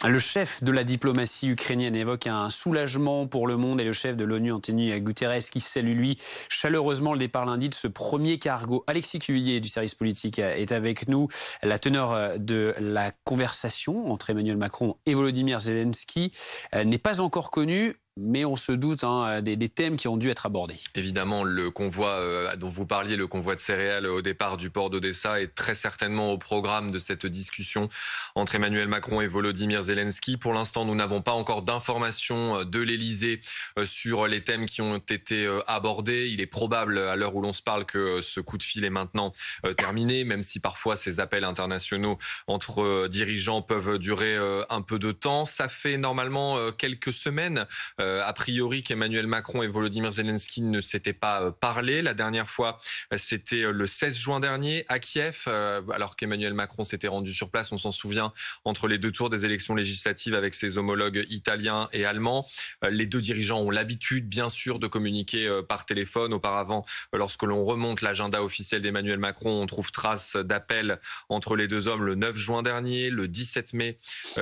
Le chef de la diplomatie ukrainienne évoque un soulagement pour le monde et le chef de l'ONU, Antonio Guterres, qui salue lui chaleureusement le départ lundi de ce premier cargo. Alexis Cuvillier du service politique est avec nous. La teneur de la conversation entre Emmanuel Macron et Volodymyr Zelensky n'est pas encore connue. Mais on se doute des thèmes qui ont dû être abordés. Évidemment, le convoi dont vous parliez, le convoi de céréales au départ du port d'Odessa est très certainement au programme de cette discussion entre Emmanuel Macron et Volodymyr Zelensky. Pour l'instant, nous n'avons pas encore d'informations de l'Elysée sur les thèmes qui ont été abordés. Il est probable, à l'heure où l'on se parle, que ce coup de fil est maintenant terminé, même si parfois ces appels internationaux entre dirigeants peuvent durer un peu de temps. Ça fait normalement quelques semaines a priori qu'Emmanuel Macron et Volodymyr Zelensky ne s'étaient pas parlé. La dernière fois, c'était le 16 juin dernier à Kiev, alors qu'Emmanuel Macron s'était rendu sur place, on s'en souvient, entre les deux tours des élections législatives avec ses homologues italiens et allemands. Les deux dirigeants ont l'habitude, bien sûr, de communiquer par téléphone. Auparavant, lorsque l'on remonte l'agenda officiel d'Emmanuel Macron, on trouve trace d'appels entre les deux hommes le 9 juin dernier, le 17 mai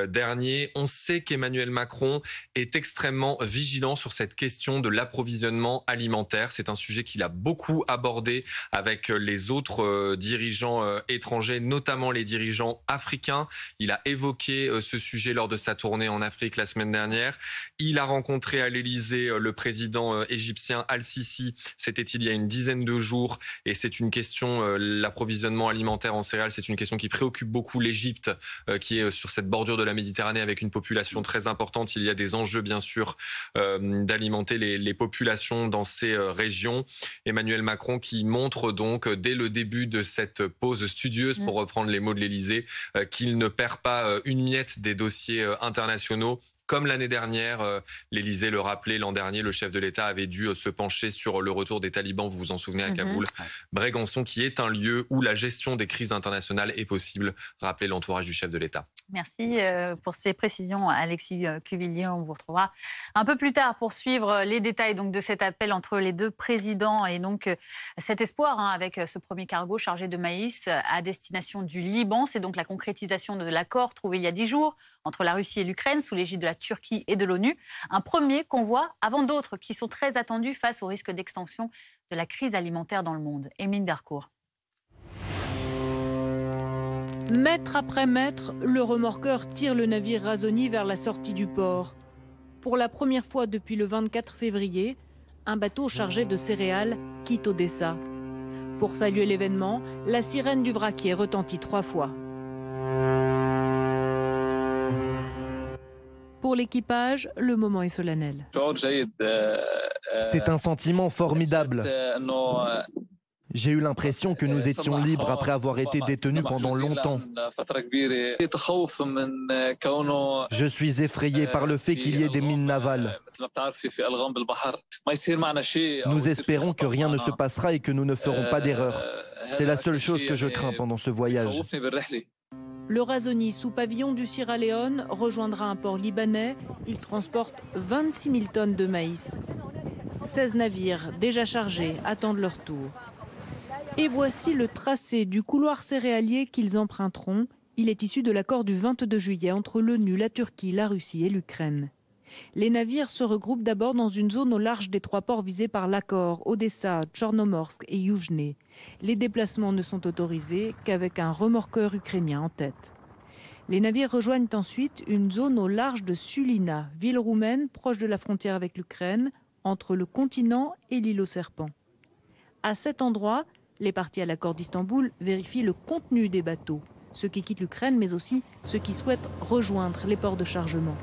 dernier. On sait qu'Emmanuel Macron est extrêmement vigilant sur cette question de l'approvisionnement alimentaire. C'est un sujet qu'il a beaucoup abordé avec les autres dirigeants étrangers, notamment les dirigeants africains. Il a évoqué ce sujet lors de sa tournée en Afrique la semaine dernière. Il a rencontré à l'Elysée le président égyptien Al-Sisi. C'était il y a une dizaine de jours. Et c'est une question, l'approvisionnement alimentaire en céréales, c'est une question qui préoccupe beaucoup l'Égypte, qui est sur cette bordure de la Méditerranée avec une population très importante. Il y a des enjeux, bien sûr, d'alimenter les populations dans ces régions. Emmanuel Macron qui montre donc, dès le début de cette pause studieuse, pour reprendre les mots de l'Élysée, qu'il ne perd pas une miette des dossiers internationaux. Comme l'année dernière, l'Élysée le rappelait, l'an dernier, le chef de l'État avait dû se pencher sur le retour des talibans, vous vous en souvenez, à Kaboul. Brégançon, qui est un lieu où la gestion des crises internationales est possible, rappelait l'entourage du chef de l'État. Merci pour ces précisions, Alexis Cuvillier. On vous retrouvera un peu plus tard pour suivre les détails donc, de cet appel entre les deux présidents et donc cet espoir avec ce premier cargo chargé de maïs à destination du Liban. C'est donc la concrétisation de l'accord trouvé il y a 10 jours entre la Russie et l'Ukraine sous l'égide de la Turquie et de l'ONU. Un premier convoi avant d'autres qui sont très attendus face au risque d'extension de la crise alimentaire dans le monde. Émile Darcourt. Mètre après mètre, le remorqueur tire le navire Razoni vers la sortie du port. Pour la première fois depuis le 24 février, un bateau chargé de céréales quitte Odessa. Pour saluer l'événement, la sirène du vraquier retentit 3 fois. Pour l'équipage, le moment est solennel. C'est un sentiment formidable. J'ai eu l'impression que nous étions libres après avoir été détenus pendant longtemps. Je suis effrayé par le fait qu'il y ait des mines navales. Nous espérons que rien ne se passera et que nous ne ferons pas d'erreur. C'est la seule chose que je crains pendant ce voyage. Le Razoni, sous pavillon du Sierra Leone, rejoindra un port libanais. Il transporte 26 000 tonnes de maïs. 16 navires déjà chargés attendent leur tour. Et voici le tracé du couloir céréalier qu'ils emprunteront. Il est issu de l'accord du 22 juillet entre l'ONU, la Turquie, la Russie et l'Ukraine. Les navires se regroupent d'abord dans une zone au large des 3 ports visés par l'accord, Odessa, Tchornomorsk et Youjné. Les déplacements ne sont autorisés qu'avec un remorqueur ukrainien en tête. Les navires rejoignent ensuite une zone au large de Sulina, ville roumaine proche de la frontière avec l'Ukraine, entre le continent et l'île aux serpents. À cet endroit, les parties à l'accord d'Istanbul vérifient le contenu des bateaux, ceux qui quittent l'Ukraine mais aussi ceux qui souhaitent rejoindre les ports de chargement.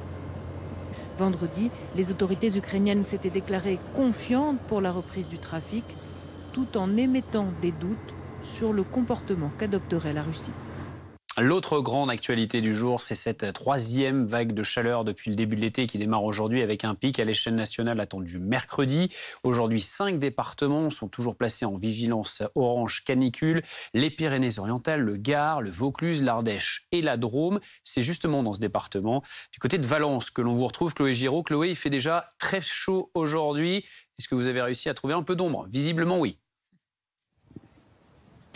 Vendredi, les autorités ukrainiennes s'étaient déclarées confiantes pour la reprise du trafic, tout en émettant des doutes sur le comportement qu'adopterait la Russie. L'autre grande actualité du jour, c'est cette 3e vague de chaleur depuis le début de l'été qui démarre aujourd'hui avec un pic à l'échelle nationale attendu mercredi. Aujourd'hui, 5 départements sont toujours placés en vigilance orange canicule. Les Pyrénées-Orientales, le Gard, le Vaucluse, l'Ardèche et la Drôme. C'est justement dans ce département, du côté de Valence, que l'on vous retrouve, Chloé Giraud. Chloé, il fait déjà très chaud aujourd'hui. Est-ce que vous avez réussi à trouver un peu d'ombre? Visiblement, oui.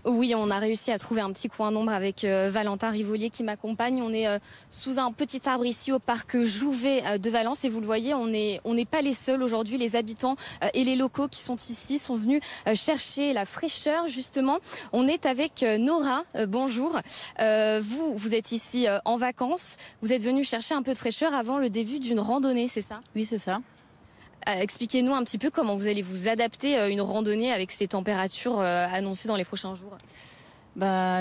Oui, on a réussi à trouver un petit coin d'ombre avec Valentin Rivolier qui m'accompagne. On est sous un petit arbre ici au parc Jouvet de Valence et vous le voyez, on n'est pas les seuls aujourd'hui. Les habitants et les locaux qui sont ici sont venus chercher la fraîcheur justement. On est avec Nora, bonjour. Vous êtes ici en vacances. Vous êtes venus chercher un peu de fraîcheur avant le début d'une randonnée, c'est ça? Oui, c'est ça. Expliquez-nous un petit peu comment vous allez vous adapter à une randonnée avec ces températures annoncées dans les prochains jours.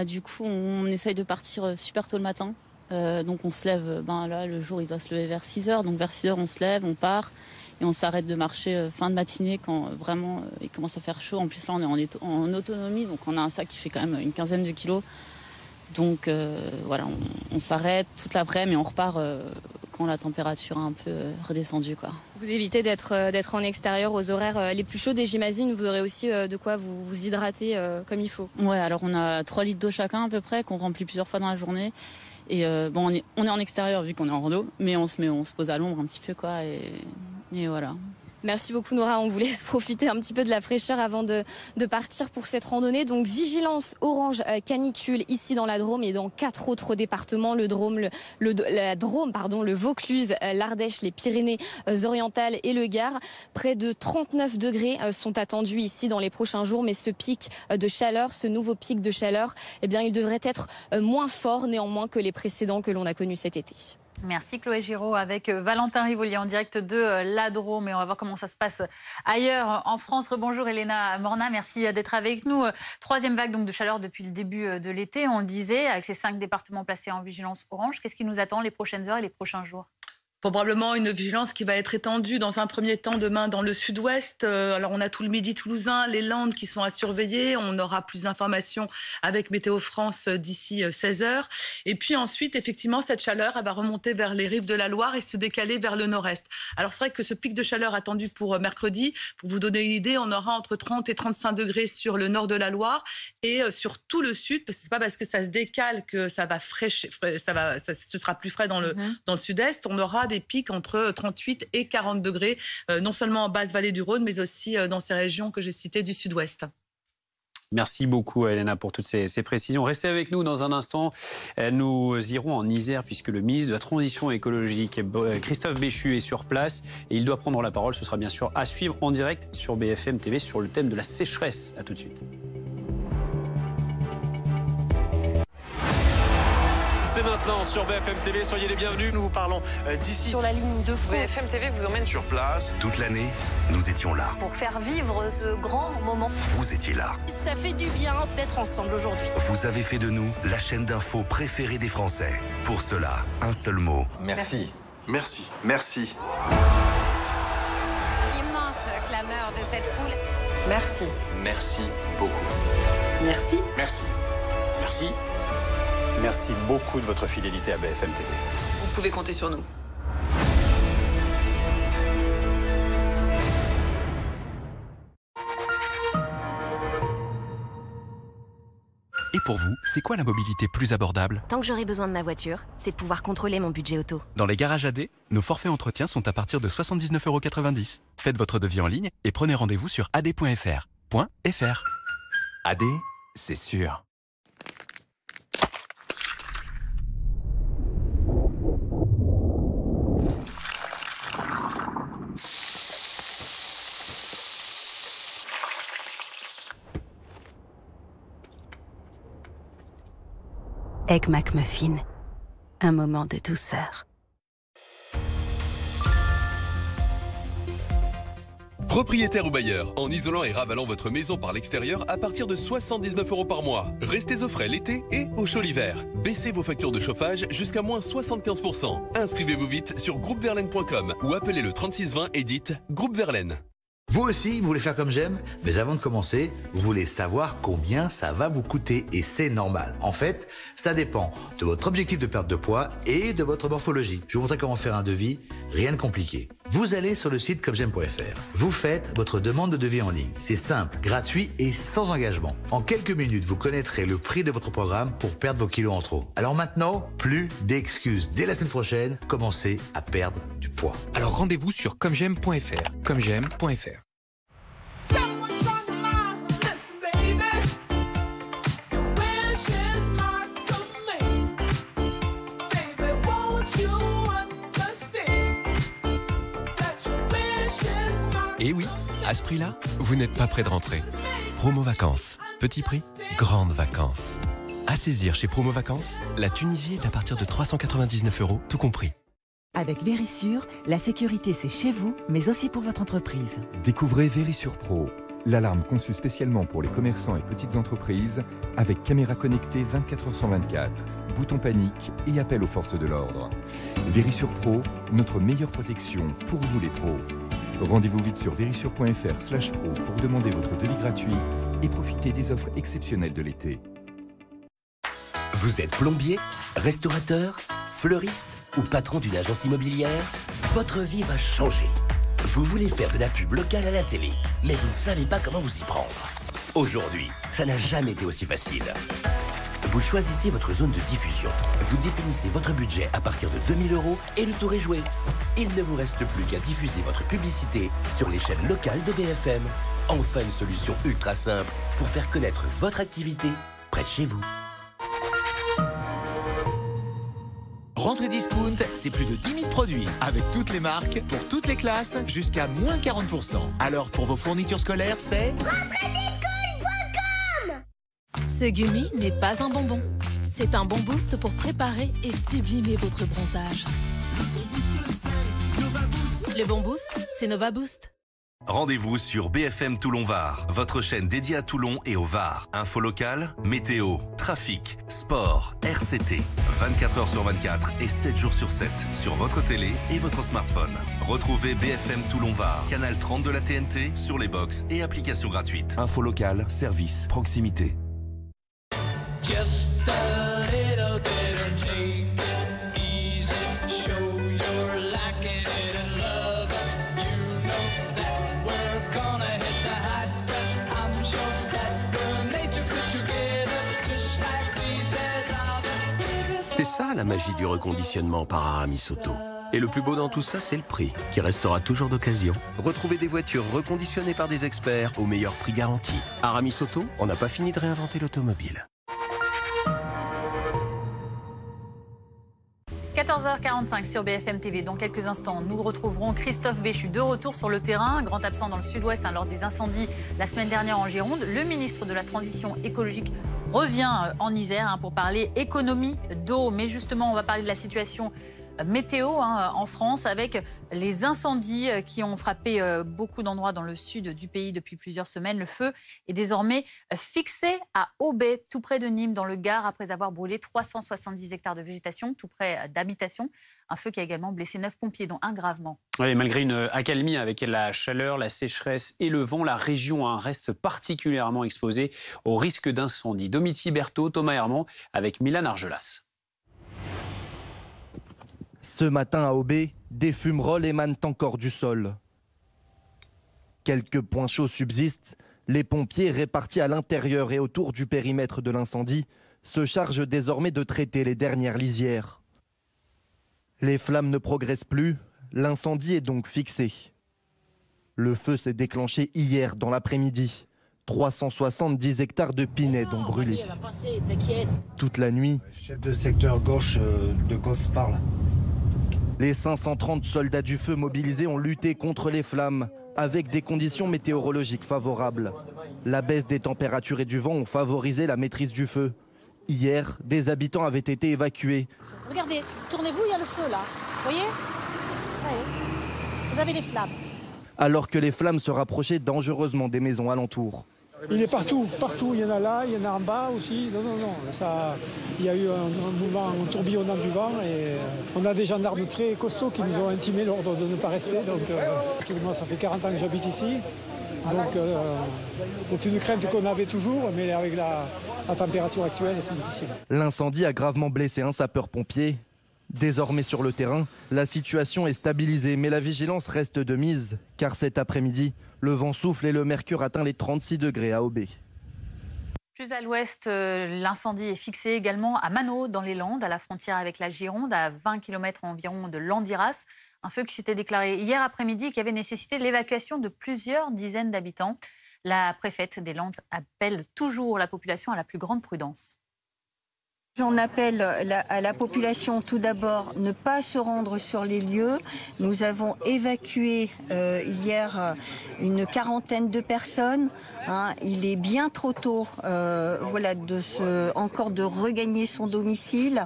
Du coup, on essaye de partir super tôt le matin. Donc on se lève, là le jour il doit se lever vers 6h. Donc vers 6h on se lève, on part et on s'arrête de marcher fin de matinée quand vraiment il commence à faire chaud. En plus là on est en autonomie, donc on a un sac qui fait quand même une quinzaine de kilos. Donc voilà, on s'arrête toute l'après-midi et on repart quand la température a un peu redescendu, quoi. Vous évitez d'être en extérieur aux horaires les plus chauds et j'imagine vous aurez aussi de quoi vous hydrater comme il faut. Ouais, alors on a 3 litres d'eau chacun à peu près qu'on remplit plusieurs fois dans la journée. Et on est en extérieur vu qu'on est en rando, mais on se pose à l'ombre un petit peu, quoi. Et voilà. Merci beaucoup Nora, on vous laisse profiter un petit peu de la fraîcheur avant de partir pour cette randonnée. Donc vigilance orange canicule ici dans la Drôme et dans 4 autres départements, le Vaucluse, l'Ardèche, les Pyrénées-Orientales et le Gard. Près de 39 degrés sont attendus ici dans les prochains jours, mais ce pic de chaleur, ce nouveau pic de chaleur, eh bien il devrait être moins fort néanmoins que les précédents que l'on a connus cet été. Merci Chloé Giraud avec Valentin Rivolier en direct de la Drôme. Et on va voir comment ça se passe ailleurs en France. Rebonjour Elena Morna, merci d'être avec nous. 3e vague donc de chaleur depuis le début de l'été, on le disait, avec ces 5 départements placés en vigilance orange. Qu'est-ce qui nous attend les prochaines heures et les prochains jours ? Probablement une vigilance qui va être étendue dans un premier temps demain dans le sud-ouest. Alors on a tout le Midi toulousain, les Landes qui sont à surveiller. On aura plus d'informations avec Météo France d'ici 16h. Et puis ensuite, effectivement, cette chaleur elle va remonter vers les rives de la Loire et se décaler vers le nord-est. Alors c'est vrai que ce pic de chaleur attendu pour mercredi, pour vous donner une idée, on aura entre 30 et 35 degrés sur le nord de la Loire et sur tout le sud. Parce que c'est pas parce que ça se décale que ça va ce sera plus frais dans le sud-est. On aura des pics entre 38 et 40 degrés, non seulement en basse vallée du Rhône, mais aussi dans ces régions que j'ai citées du sud-ouest. Merci beaucoup, Elena, pour toutes ces précisions. Restez avec nous dans un instant. Nous irons en Isère, puisque le ministre de la Transition écologique, Christophe Béchu, est sur place et il doit prendre la parole. Ce sera bien sûr à suivre en direct sur BFM TV sur le thème de la sécheresse. À tout de suite. C'est maintenant sur BFM TV, soyez les bienvenus. Nous vous parlons d'ici. Sur la ligne de front. BFM TV vous emmène sur place. Toute l'année, nous étions là. Pour faire vivre ce grand moment. Vous étiez là. Ça fait du bien d'être ensemble aujourd'hui. Vous avez fait de nous la chaîne d'infos préférée des Français. Pour cela, un seul mot. Merci. Merci. Merci. Immense clameur de cette foule. Merci. Merci beaucoup. Merci. Merci. Merci. Merci beaucoup de votre fidélité à BFM TV. Vous pouvez compter sur nous. Et pour vous, c'est quoi la mobilité plus abordable ? Tant que j'aurai besoin de ma voiture, c'est de pouvoir contrôler mon budget auto. Dans les garages AD, nos forfaits entretien sont à partir de 79,90 €. Faites votre devis en ligne et prenez rendez-vous sur ad.fr. AD, c'est sûr. Egg McMuffin, un moment de douceur. Propriétaire ou bailleur, en isolant et ravalant votre maison par l'extérieur à partir de 79 € par mois. Restez au frais l'été et au chaud l'hiver. Baissez vos factures de chauffage jusqu'à moins 75%. Inscrivez-vous vite sur groupeverlaine.com ou appelez le 3620 et dites Groupe Verlaine. Vous aussi, vous voulez faire comme j'aime, mais avant de commencer, vous voulez savoir combien ça va vous coûter et c'est normal. En fait, ça dépend de votre objectif de perte de poids et de votre morphologie. Je vais vous montrer comment faire un devis, rien de compliqué. Vous allez sur le site commejaime.fr. Vous faites votre demande de devis en ligne. C'est simple, gratuit et sans engagement. En quelques minutes, vous connaîtrez le prix de votre programme pour perdre vos kilos en trop. Alors maintenant, plus d'excuses. Dès la semaine prochaine, commencez à perdre du poids. Alors rendez-vous sur commejaime.fr. commejaime.fr. Et oui, à ce prix-là, vous n'êtes pas près de rentrer. Promo Vacances. Petit prix, grandes vacances. À saisir chez Promo Vacances, la Tunisie est à partir de 399 €, tout compris. Avec Vérissure, la sécurité c'est chez vous, mais aussi pour votre entreprise. Découvrez Vérissure Pro, l'alarme conçue spécialement pour les commerçants et petites entreprises, avec caméra connectée 24h/24, bouton panique et appel aux forces de l'ordre. Vérissure Pro, notre meilleure protection pour vous les pros. Rendez-vous vite sur vérissure.fr/pro pour demander votre devis gratuit et profiter des offres exceptionnelles de l'été. Vous êtes plombier, restaurateur, fleuriste ou patron d'une agence immobilière? Votre vie va changer. Vous voulez faire de la pub locale à la télé, mais vous ne savez pas comment vous y prendre. Aujourd'hui, ça n'a jamais été aussi facile. Vous choisissez votre zone de diffusion. Vous définissez votre budget à partir de 2 000 € et le tour est joué. Il ne vous reste plus qu'à diffuser votre publicité sur les chaînes locales de BFM. Enfin une solution ultra simple pour faire connaître votre activité près de chez vous. Rentrée Discount, c'est plus de 10 000 produits, avec toutes les marques, pour toutes les classes, jusqu'à moins 40%. Alors pour vos fournitures scolaires, c'est... RentreDiscount.com. Ce gummy n'est pas un bonbon. C'est un bon boost pour préparer et sublimer votre bronzage. Le bon boost, c'est Nova Boost. Rendez-vous sur BFM Toulon-Var, votre chaîne dédiée à Toulon et au Var. Info locale, météo, trafic, sport, RCT. 24h sur 24 et 7 jours sur 7 sur votre télé et votre smartphone. Retrouvez BFM Toulon-Var, canal 30 de la TNT, sur les box et applications gratuites. Info locale, service, proximité. Just a little bit of take it easy, show you're liking it and love it. You know that we're gonna hit the heights, 'cause I'm sure that we're made to fit together, just like Jesus. C'est ça la magie du reconditionnement par Aramis Auto. Et le plus beau dans tout ça, c'est le prix, qui restera toujours d'occasion. Retrouvez des voitures reconditionnées par des experts au meilleur prix garanti. Aramis Auto, on n'a pas fini de réinventer l'automobile. 14h45 sur BFM TV. Dans quelques instants, nous retrouverons Christophe Béchu de retour sur le terrain, grand absent dans le sud-ouest lors des incendies la semaine dernière en Gironde. Le ministre de la Transition écologique revient en Isère pour parler économie d'eau. Mais justement, on va parler de la situation météo en France avec les incendies qui ont frappé beaucoup d'endroits dans le sud du pays depuis plusieurs semaines. Le feu est désormais fixé à Aubais, tout près de Nîmes, dans le Gard, après avoir brûlé 370 hectares de végétation, tout près d'habitations. Un feu qui a également blessé 9 pompiers, dont un gravement. Oui, malgré une accalmie avec la chaleur, la sécheresse et le vent, la région reste particulièrement exposée au risque d'incendie. Domiti Berthaud, Thomas Herman avec Milan Argelas. Ce matin à Aubais, des fumerolles émanent encore du sol. Quelques points chauds subsistent. Les pompiers répartis à l'intérieur et autour du périmètre de l'incendie se chargent désormais de traiter les dernières lisières. Les flammes ne progressent plus, l'incendie est donc fixé. Le feu s'est déclenché hier dans l'après-midi. 370 hectares de pinèdes ont brûlé. Toute la nuit, chef de secteur gauche de Gosse parle. Les 530 soldats du feu mobilisés ont lutté contre les flammes avec des conditions météorologiques favorables. La baisse des températures et du vent ont favorisé la maîtrise du feu. Hier, des habitants avaient été évacués. Regardez, tournez-vous, il y a le feu là. Vous voyez ? Vous avez les flammes. Alors que les flammes se rapprochaient dangereusement des maisons alentours. Il est partout, partout. Il y en a là, il y en a en bas aussi. Non. Il y a eu un mouvement, un tourbillonnant du vent et on a des gendarmes très costauds qui nous ont intimé l'ordre de ne pas rester. Donc, moi, ça fait 40 ans que j'habite ici. Donc, c'est une crainte qu'on avait toujours, mais avec la température actuelle, c'est difficile. L'incendie a gravement blessé un sapeur-pompier. Désormais sur le terrain, la situation est stabilisée, mais la vigilance reste de mise, car cet après-midi, le vent souffle et le mercure atteint les 36 degrés à Aubais. Plus à l'ouest, l'incendie est fixé également à Manot, dans les Landes, à la frontière avec la Gironde, à 20 km environ de Landiras. Un feu qui s'était déclaré hier après-midi et qui avait nécessité l'évacuation de plusieurs dizaines d'habitants. La préfète des Landes appelle toujours la population à la plus grande prudence. J'en appelle à la population tout d'abord ne pas se rendre sur les lieux. Nous avons évacué hier une quarantaine de personnes. Il est bien trop tôt encore de regagner son domicile.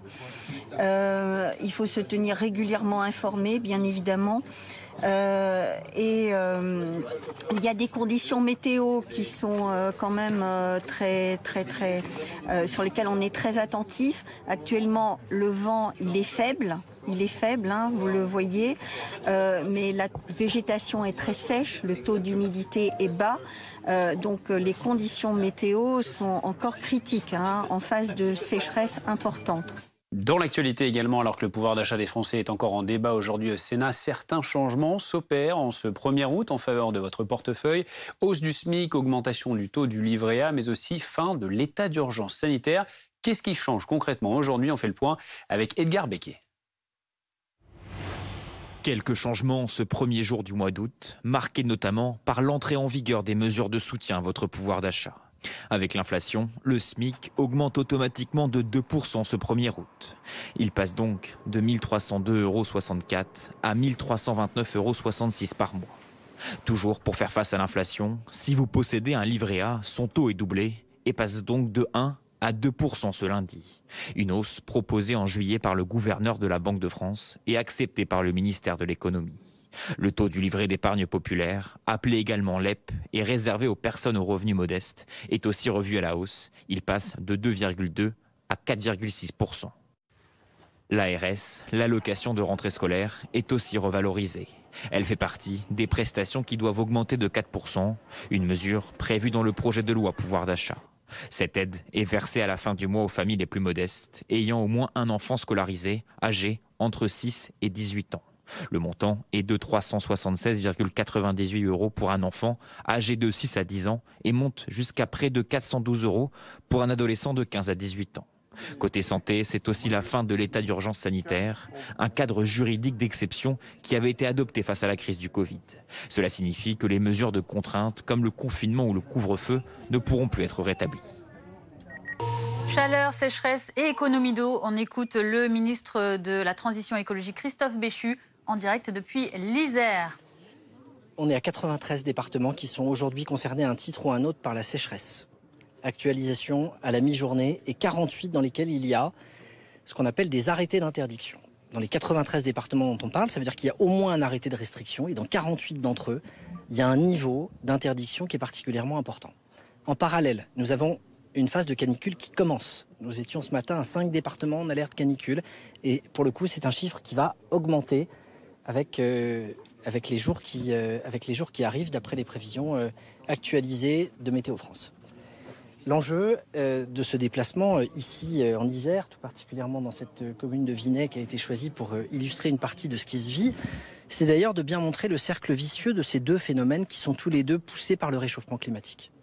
Il faut se tenir régulièrement informé, bien évidemment. Il y a des conditions météo qui sont quand même sur lesquelles on est très attentif. Actuellement, le vent, il est faible, vous le voyez, mais la végétation est très sèche, le taux d'humidité est bas. Donc les conditions météo sont encore critiques en phase de sécheresse importante. Dans l'actualité également, alors que le pouvoir d'achat des Français est encore en débat aujourd'hui au Sénat, certains changements s'opèrent en ce 1er août en faveur de votre portefeuille. Hausse du SMIC, augmentation du taux du livret A, mais aussi fin de l'état d'urgence sanitaire. Qu'est-ce qui change concrètement aujourd'hui? On fait le point avec Edgar Becquet. Quelques changements ce premier jour du mois d'août, marqués notamment par l'entrée en vigueur des mesures de soutien à votre pouvoir d'achat. Avec l'inflation, le SMIC augmente automatiquement de 2% ce 1er août. Il passe donc de 1 302,64 € à 1 329,66 € par mois. Toujours pour faire face à l'inflation, si vous possédez un livret A, son taux est doublé et passe donc de 1 à 2% ce lundi. Une hausse proposée en juillet par le gouverneur de la Banque de France et acceptée par le ministère de l'économie. Le taux du livret d'épargne populaire, appelé également LEP et réservé aux personnes aux revenus modestes, est aussi revu à la hausse. Il passe de 2,2 à 4,6%. L'ARS, l'allocation de rentrée scolaire, est aussi revalorisée. Elle fait partie des prestations qui doivent augmenter de 4%, une mesure prévue dans le projet de loi pouvoir d'achat. Cette aide est versée à la fin du mois aux familles les plus modestes, ayant au moins un enfant scolarisé, âgé entre 6 et 18 ans. Le montant est de 376,98 € pour un enfant âgé de 6 à 10 ans et monte jusqu'à près de 412 € pour un adolescent de 15 à 18 ans. Côté santé, c'est aussi la fin de l'état d'urgence sanitaire, un cadre juridique d'exception qui avait été adopté face à la crise du Covid. Cela signifie que les mesures de contrainte, comme le confinement ou le couvre-feu, ne pourront plus être rétablies. Chaleur, sécheresse et économie d'eau. On écoute le ministre de la Transition écologique, Christophe Béchu, en direct depuis l'Isère. On est à 93 départements qui sont aujourd'hui concernés à un titre ou à un autre par la sécheresse. Actualisation à la mi-journée et 48 dans lesquels il y a ce qu'on appelle des arrêtés d'interdiction. Dans les 93 départements dont on parle, ça veut dire qu'il y a au moins un arrêté de restriction et dans 48 d'entre eux, il y a un niveau d'interdiction qui est particulièrement important. En parallèle, nous avons une phase de canicule qui commence. Nous étions ce matin à 5 départements en alerte canicule et pour le coup, c'est un chiffre qui va augmenter avec les jours qui arrivent d'après les prévisions actualisées de Météo France. L'enjeu de ce déplacement ici en Isère, tout particulièrement dans cette commune de Vinay qui a été choisie pour illustrer une partie de ce qui se vit, c'est d'ailleurs de bien montrer le cercle vicieux de ces deux phénomènes qui sont tous les deux poussés par le réchauffement climatique.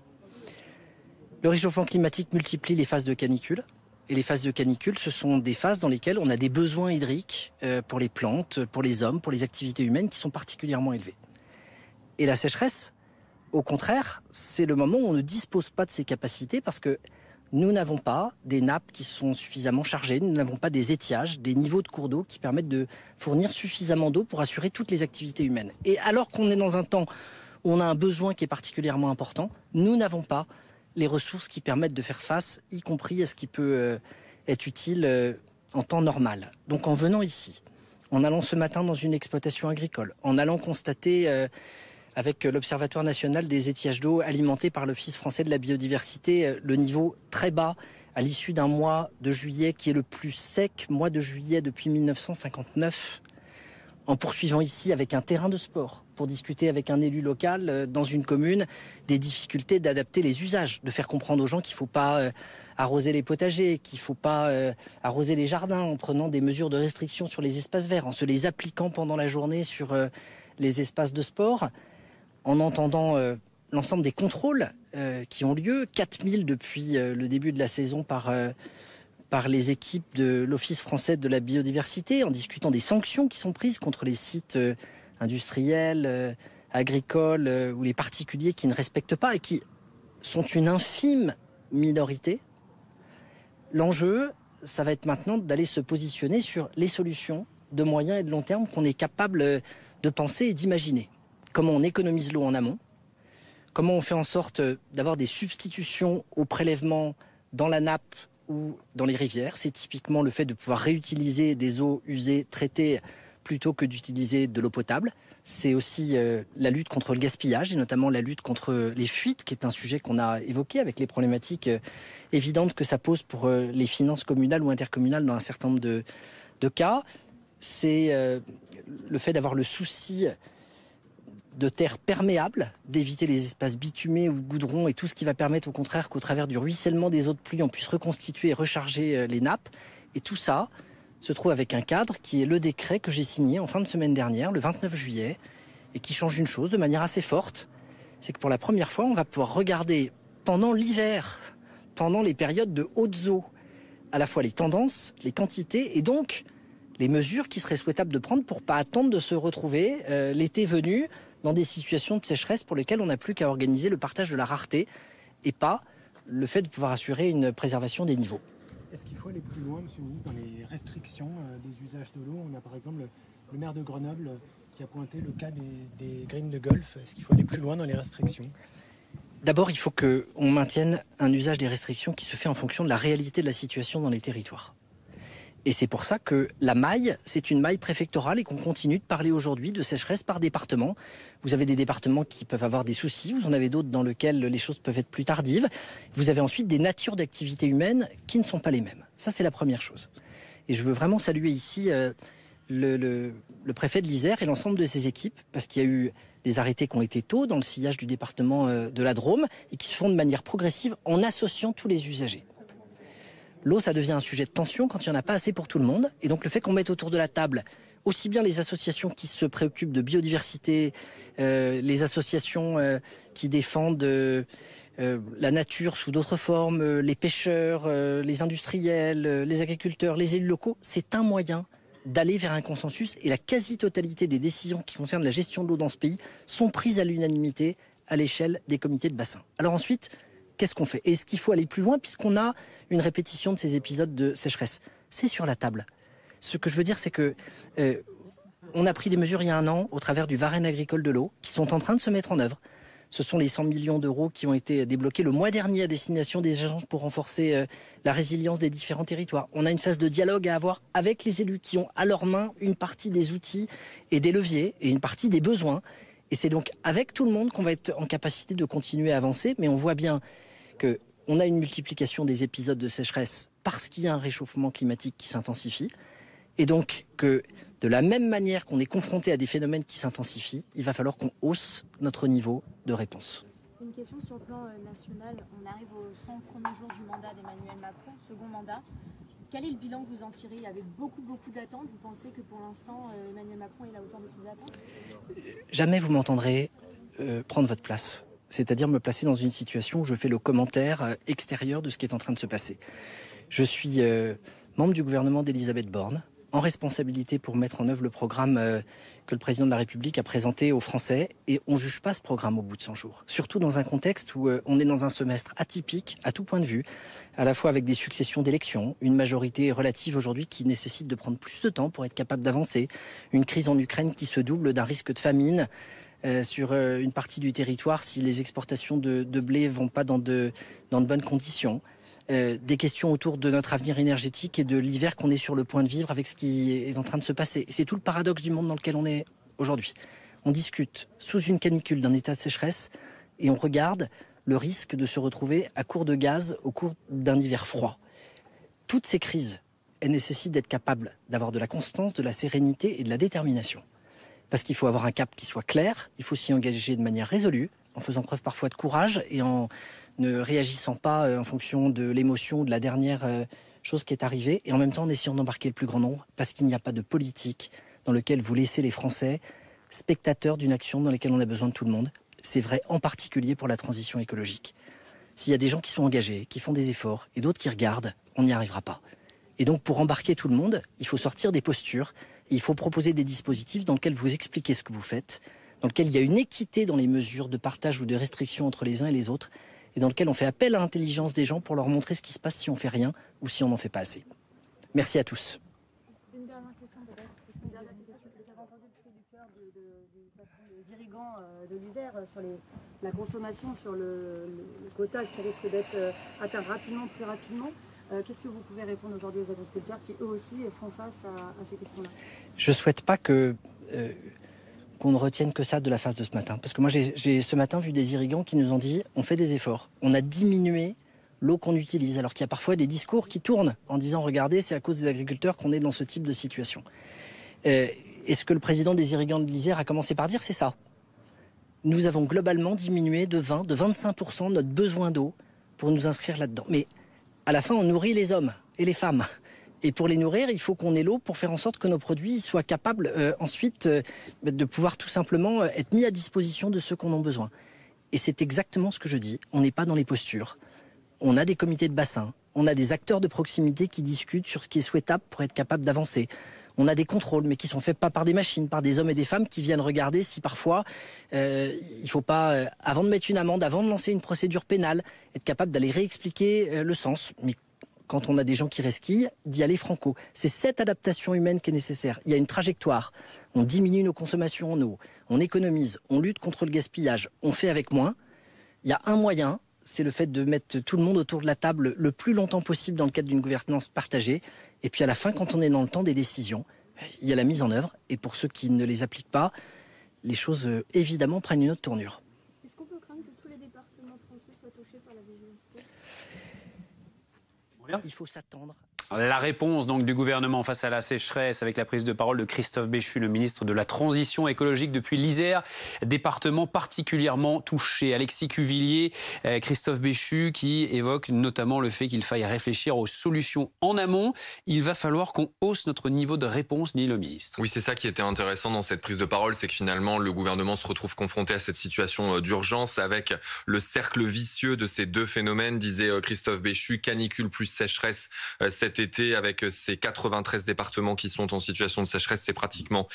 Le réchauffement climatique multiplie les phases de canicule. Et les phases de canicule, ce sont des phases dans lesquelles on a des besoins hydriques pour les plantes, pour les hommes, pour les activités humaines qui sont particulièrement élevés. Et la sécheresse, au contraire, c'est le moment où on ne dispose pas de ces capacités parce que nous n'avons pas des nappes qui sont suffisamment chargées, nous n'avons pas des étiages, des niveaux de cours d'eau qui permettent de fournir suffisamment d'eau pour assurer toutes les activités humaines. Et alors qu'on est dans un temps où on a un besoin qui est particulièrement important, nous n'avons pas les ressources qui permettent de faire face, y compris à ce qui peut être utile en temps normal. Donc en venant ici, en allant ce matin dans une exploitation agricole, en allant constater avec l'Observatoire national des étiages d'eau alimenté par l'Office français de la biodiversité le niveau très bas à l'issue d'un mois de juillet qui est le plus sec mois de juillet depuis 1959, en poursuivant ici avec un terrain de sport pour discuter avec un élu local dans une commune des difficultés d'adapter les usages, de faire comprendre aux gens qu'il ne faut pas arroser les potagers, qu'il ne faut pas arroser les jardins en prenant des mesures de restriction sur les espaces verts, en se les appliquant pendant la journée sur les espaces de sport, en entendant l'ensemble des contrôles qui ont lieu, 4000 depuis le début de la saison par les équipes de l'Office français de la biodiversité, en discutant des sanctions qui sont prises contre les sites industriels, agricoles ou les particuliers qui ne respectent pas et qui sont une infime minorité. L'enjeu, ça va être maintenant d'aller se positionner sur les solutions de moyen et de long terme qu'on est capable de penser et d'imaginer. Comment on économise l'eau en amont, comment on fait en sorte d'avoir des substitutions au prélèvement dans la nappe ou dans les rivières. C'est typiquement le fait de pouvoir réutiliser des eaux usées, traitées, plutôt que d'utiliser de l'eau potable. C'est aussi la lutte contre le gaspillage et notamment la lutte contre les fuites, qui est un sujet qu'on a évoqué avec les problématiques évidentes que ça pose pour les finances communales ou intercommunales dans un certain nombre de cas. C'est le fait d'avoir le souci de terre perméable, d'éviter les espaces bitumés ou goudron et tout ce qui va permettre au contraire qu'au travers du ruissellement des eaux de pluie, on puisse reconstituer et recharger les nappes. Et tout ça se trouve avec un cadre qui est le décret que j'ai signé en fin de semaine dernière, le 29 juillet, et qui change une chose de manière assez forte, c'est que pour la première fois, on va pouvoir regarder pendant l'hiver, pendant les périodes de hautes eaux, à la fois les tendances, les quantités et donc les mesures qui seraient souhaitables de prendre pour pas attendre de se retrouver l'été venu dans des situations de sécheresse pour lesquelles on n'a plus qu'à organiser le partage de la rareté et pas le fait de pouvoir assurer une préservation des niveaux. Est-ce qu'il faut aller plus loin, Monsieur le ministre, dans les restrictions des usages de l'eau? On a par exemple le maire de Grenoble qui a pointé le cas des greens de golf. Est-ce qu'il faut aller plus loin dans les restrictions? D'abord, il faut qu'on maintienne un usage des restrictions qui se fait en fonction de la réalité de la situation dans les territoires. Et c'est pour ça que la maille, c'est une maille préfectorale et qu'on continue de parler aujourd'hui de sécheresse par département. Vous avez des départements qui peuvent avoir des soucis, vous en avez d'autres dans lesquels les choses peuvent être plus tardives. Vous avez ensuite des natures d'activités humaines qui ne sont pas les mêmes. Ça, c'est la première chose. Et je veux vraiment saluer ici le préfet de l'Isère et l'ensemble de ses équipes, parce qu'il y a eu des arrêtés qui ont été tôt dans le sillage du département de la Drôme et qui se font de manière progressive en associant tous les usagers. L'eau, ça devient un sujet de tension quand il n'y en a pas assez pour tout le monde. Et donc le fait qu'on mette autour de la table aussi bien les associations qui se préoccupent de biodiversité, les associations qui défendent la nature sous d'autres formes, les pêcheurs, les industriels, les agriculteurs, les élus locaux, c'est un moyen d'aller vers un consensus. Et la quasi-totalité des décisions qui concernent la gestion de l'eau dans ce pays sont prises à l'unanimité à l'échelle des comités de bassin. Alors ensuite, qu'est-ce qu'on fait? Est-ce qu'il faut aller plus loin puisqu'on a une répétition de ces épisodes de sécheresse? C'est sur la table. Ce que je veux dire, c'est que on a pris des mesures il y a un an au travers du Varenne agricole de l'eau qui sont en train de se mettre en œuvre. Ce sont les 100 millions d'euros qui ont été débloqués le mois dernier à destination des agences pour renforcer la résilience des différents territoires. On a une phase de dialogue à avoir avec les élus qui ont à leur main une partie des outils et des leviers et une partie des besoins. Et c'est donc avec tout le monde qu'on va être en capacité de continuer à avancer. Mais on voit bien qu'on a une multiplication des épisodes de sécheresse parce qu'il y a un réchauffement climatique qui s'intensifie. Et donc que de la même manière qu'on est confronté à des phénomènes qui s'intensifient, il va falloir qu'on hausse notre niveau de réponse. Une question sur le plan national. On arrive aux 100 premiers jours du mandat d'Emmanuel Macron, second mandat. Quel est le bilan que vous en tirez? Il y avait beaucoup d'attentes. Vous pensez que pour l'instant, Emmanuel Macron est à la hauteur de ses attentes? Jamais vous m'entendrez prendre votre place. C'est-à-dire me placer dans une situation où je fais le commentaire extérieur de ce qui est en train de se passer. Je suis membre du gouvernement d'Elisabeth Borne, en responsabilité pour mettre en œuvre le programme que le président de la République a présenté aux Français. Et on ne juge pas ce programme au bout de 100 jours. Surtout dans un contexte où on est dans un semestre atypique à tout point de vue, à la fois avec des successions d'élections, une majorité relative aujourd'hui qui nécessite de prendre plus de temps pour être capable d'avancer, une crise en Ukraine qui se double d'un risque de famine sur une partie du territoire si les exportations de blé vont pas dans de bonnes conditions. Des questions autour de notre avenir énergétique et de l'hiver qu'on est sur le point de vivre avec ce qui est en train de se passer. C'est tout le paradoxe du monde dans lequel on est aujourd'hui. On discute sous une canicule d'un état de sécheresse et on regarde le risque de se retrouver à court de gaz au cours d'un hiver froid. Toutes ces crises, elles nécessitent d'être capables d'avoir de la constance, de la sérénité et de la détermination. Parce qu'il faut avoir un cap qui soit clair, il faut s'y engager de manière résolue, en faisant preuve parfois de courage et en ne réagissant pas en fonction de l'émotion ou de la dernière chose qui est arrivée, et en même temps en essayant d'embarquer le plus grand nombre, parce qu'il n'y a pas de politique dans laquelle vous laissez les Français spectateurs d'une action dans laquelle on a besoin de tout le monde. C'est vrai en particulier pour la transition écologique. S'il y a des gens qui sont engagés, qui font des efforts, et d'autres qui regardent, on n'y arrivera pas. Et donc pour embarquer tout le monde, il faut sortir des postures, et il faut proposer des dispositifs dans lesquels vous expliquez ce que vous faites, dans lesquels il y a une équité dans les mesures de partage ou de restriction entre les uns et les autres, et dans lequel on fait appel à l'intelligence des gens pour leur montrer ce qui se passe si on fait rien ou si on n'en fait pas assez. Merci à tous. Une dernière question peut-être. Vous avez entendu le cri du cœur des irrigants de l'Isère sur la consommation, sur le quota qui risque d'être atteint rapidement, plus rapidement. Qu'est-ce que vous pouvez répondre aujourd'hui aux agriculteurs qui eux aussi font face à ces questions-là? Je ne souhaite pas qu'on ne retienne que ça de la phase de ce matin. Parce que moi, j'ai ce matin vu des irrigants qui nous ont dit on fait des efforts. On a diminué l'eau qu'on utilise. Alors qu'il y a parfois des discours qui tournent en disant regardez, c'est à cause des agriculteurs qu'on est dans ce type de situation. Et ce que le président des irrigants de l'Isère a commencé par dire, c'est ça. Nous avons globalement diminué de 20, de 25% notre besoin d'eau pour nous inscrire là-dedans. Mais à la fin, on nourrit les hommes et les femmes. Et pour les nourrir, il faut qu'on ait l'eau pour faire en sorte que nos produits soient capables ensuite de pouvoir tout simplement être mis à disposition de ceux qui en ont besoin. Et c'est exactement ce que je dis. On n'est pas dans les postures. On a des comités de bassin. On a des acteurs de proximité qui discutent sur ce qui est souhaitable pour être capable d'avancer. On a des contrôles, mais qui sont faits pas par des machines, par des hommes et des femmes qui viennent regarder si parfois il faut pas, avant de mettre une amende, avant de lancer une procédure pénale, être capable d'aller réexpliquer le sens. Mais quand on a des gens qui resquillent, d'y aller franco. C'est cette adaptation humaine qui est nécessaire. Il y a une trajectoire. On diminue nos consommations en eau, on économise, on lutte contre le gaspillage, on fait avec moins. Il y a un moyen, c'est le fait de mettre tout le monde autour de la table le plus longtemps possible dans le cadre d'une gouvernance partagée. Et puis à la fin, quand on est dans le temps des décisions, il y a la mise en œuvre. Et pour ceux qui ne les appliquent pas, les choses évidemment prennent une autre tournure. Est-ce qu'on peut craindre que tous les départements français soient touchés par la vigilance? Il faut s'attendre. La réponse donc du gouvernement face à la sécheresse avec la prise de parole de Christophe Béchu, le ministre de la Transition écologique depuis l'Isère, département particulièrement touché. Alexis Cuvillier, Christophe Béchu qui évoque notamment le fait qu'il faille réfléchir aux solutions en amont. Il va falloir qu'on hausse notre niveau de réponse, dit le ministre. Oui, c'est ça qui était intéressant dans cette prise de parole, c'est que finalement le gouvernement se retrouve confronté à cette situation d'urgence avec le cercle vicieux de ces deux phénomènes, disait Christophe Béchu, canicule plus sécheresse cet été avec ces 93 départements qui sont en situation de sécheresse. C'est pratiquement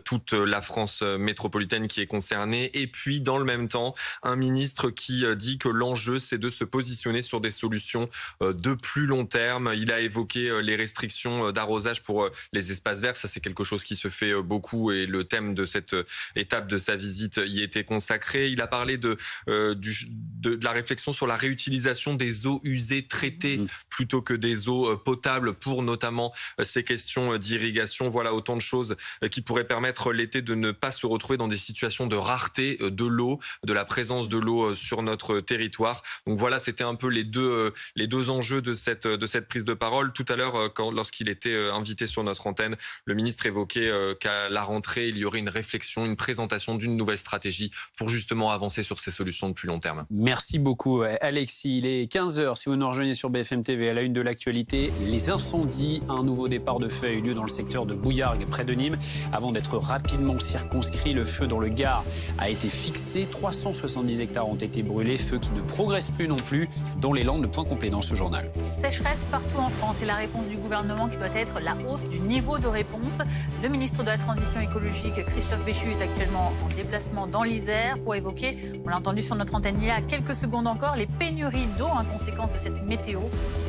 toute la France métropolitaine qui est concernée. Et puis, dans le même temps, un ministre qui dit que l'enjeu, c'est de se positionner sur des solutions de plus long terme. Il a évoqué les restrictions d'arrosage pour les espaces verts. Ça, c'est quelque chose qui se fait beaucoup et le thème de cette étape de sa visite y était consacré. Il a parlé de la réflexion sur la réutilisation des eaux usées traitées plutôt que des eaux potables pour notamment ces questions d'irrigation. Voilà autant de choses qui pourraient permettre l'été de ne pas se retrouver dans des situations de rareté de l'eau, de la présence de l'eau sur notre territoire. Donc voilà, c'était un peu les deux enjeux de cette prise de parole. Tout à l'heure, lorsqu'il était invité sur notre antenne, le ministre évoquait qu'à la rentrée, il y aurait une réflexion, une présentation d'une nouvelle stratégie pour justement avancer sur ces solutions de plus long terme. Merci beaucoup Alexis. Il est 15h si vous nous rejoignez sur BFM TV à la une de l'actualité. Les incendies, un nouveau départ de feu a eu lieu dans le secteur de Bouillargues, près de Nîmes. Avant d'être rapidement circonscrit, le feu dans le Gard a été fixé. 370 hectares ont été brûlés, feu qui ne progresse plus non plus dans les Landes. Le point complet dans ce journal. Sécheresse partout en France et la réponse du gouvernement qui doit être la hausse du niveau de réponse. Le ministre de la Transition écologique, Christophe Béchu, est actuellement en déplacement dans l'Isère pour évoquer, on l'a entendu sur notre antenne il y a quelques secondes encore, les pénuries d'eau en conséquence de cette météo.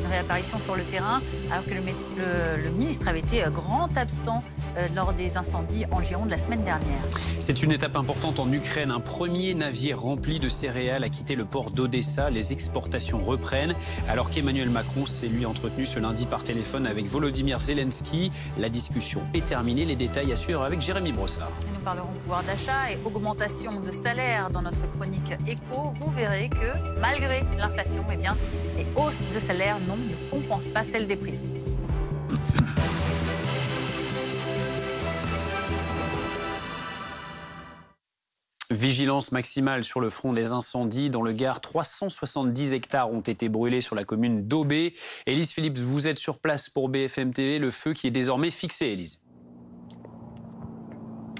Une réapparition sur le terrain alors que le ministre avait été grand absent lors des incendies en Gironde la semaine dernière. C'est une étape importante en Ukraine. Un premier navire rempli de céréales a quitté le port d'Odessa. Les exportations reprennent alors qu'Emmanuel Macron s'est lui entretenu ce lundi par téléphone avec Volodymyr Zelensky. La discussion est terminée. Les détails à suivre avec Jérémy Brossard. Nous parlerons pouvoir d'achat et augmentation de salaire dans notre chronique éco. Vous verrez que malgré l'inflation, les hausses de salaire ne compensent pas celles des prix. Vigilance maximale sur le front des incendies. Dans le Gard, 370 hectares ont été brûlés sur la commune d'Aubé. Élise Phillips, vous êtes sur place pour BFM TV. Le feu qui est désormais fixé, Élise.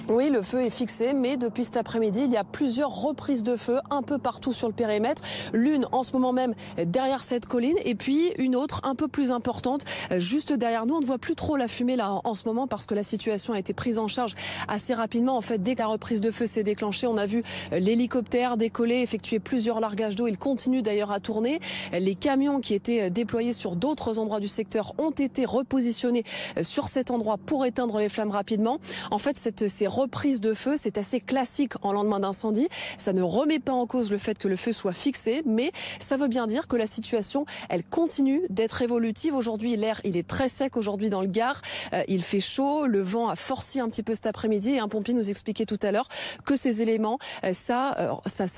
Oui, le feu est fixé, mais depuis cet après-midi, il y a plusieurs reprises de feu un peu partout sur le périmètre. L'une en ce moment même derrière cette colline et puis une autre un peu plus importante juste derrière nous. On ne voit plus trop la fumée là en ce moment parce que la situation a été prise en charge assez rapidement. En fait, dès que la reprise de feu s'est déclenchée, on a vu l'hélicoptère décoller, effectuer plusieurs largages d'eau. Il continue d'ailleurs à tourner. Les camions qui étaient déployés sur d'autres endroits du secteur ont été repositionnés sur cet endroit pour éteindre les flammes rapidement. En fait, ces reprises de feu, c'est assez classique en lendemain d'incendie. Ça ne remet pas en cause le fait que le feu soit fixé, mais ça veut bien dire que la situation, elle continue d'être évolutive. Aujourd'hui, l'air, il est très sec aujourd'hui dans le Gard. Il fait chaud, le vent a forci un petit peu cet après-midi et un pompier nous expliquait tout à l'heure que ces éléments, ça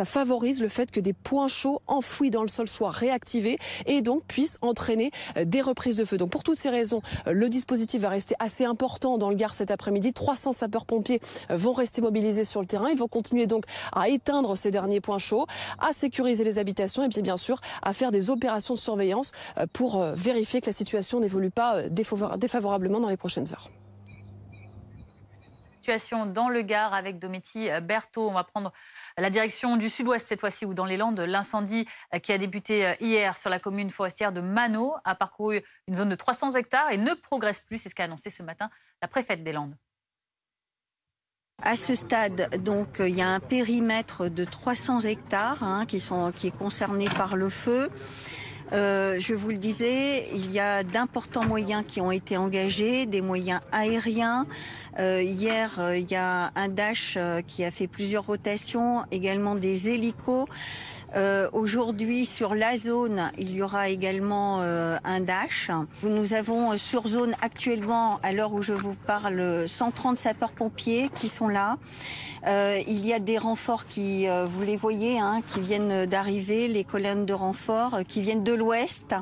favorise le fait que des points chauds enfouis dans le sol soient réactivés et donc puissent entraîner des reprises de feu. Donc pour toutes ces raisons, le dispositif va rester assez important dans le Gard cet après-midi. 300 sapeurs-pompiers vont rester mobilisés sur le terrain. Ils vont continuer donc à éteindre ces derniers points chauds, à sécuriser les habitations et puis bien sûr à faire des opérations de surveillance pour vérifier que la situation n'évolue pas défavorablement dans les prochaines heures. situation dans le Gard avec Dométi Berthaud. On va prendre la direction du sud-ouest cette fois-ci, où dans les Landes, l'incendie qui a débuté hier sur la commune forestière de Manot a parcouru une zone de 300 hectares et ne progresse plus. C'est ce qu'a annoncé ce matin la préfète des Landes. À ce stade, donc, il y a un périmètre de 300 hectares qui est concerné par le feu. Je vous le disais, il y a d'importants moyens qui ont été engagés, des moyens aériens. Hier, il y a un Dash qui a fait plusieurs rotations, également des hélicos. Aujourd'hui, sur la zone, il y aura également un Dash. Nous avons sur zone actuellement, à l'heure où je vous parle, 130 sapeurs-pompiers qui sont là. Il y a des renforts qui, vous les voyez, qui viennent d'arriver, les colonnes de renforts qui viennent de l'ouest.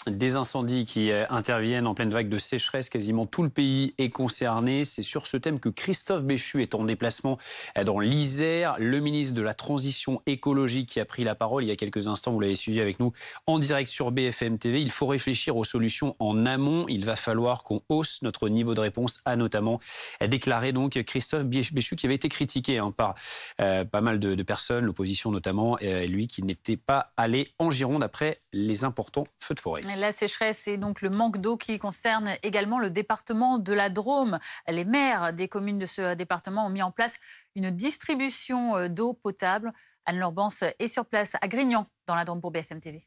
Des incendies qui interviennent en pleine vague de sécheresse, quasiment tout le pays est concerné. C'est sur ce thème que Christophe Béchu est en déplacement dans l'Isère. Le ministre de la Transition écologique qui a pris la parole il y a quelques instants, vous l'avez suivi avec nous en direct sur BFM TV. Il faut réfléchir aux solutions en amont. Il va falloir qu'on hausse notre niveau de réponse, a notamment déclaré donc Christophe Béchu, qui avait été critiqué par pas mal de personnes, l'opposition notamment, lui qui n'était pas allé en Gironde après les importants feux de forêt. La sécheresse et donc le manque d'eau qui concerne également le département de la Drôme. Les maires des communes de ce département ont mis en place une distribution d'eau potable. Anne-Laure Bance est sur place à Grignan, dans la Drôme pour BFM TV.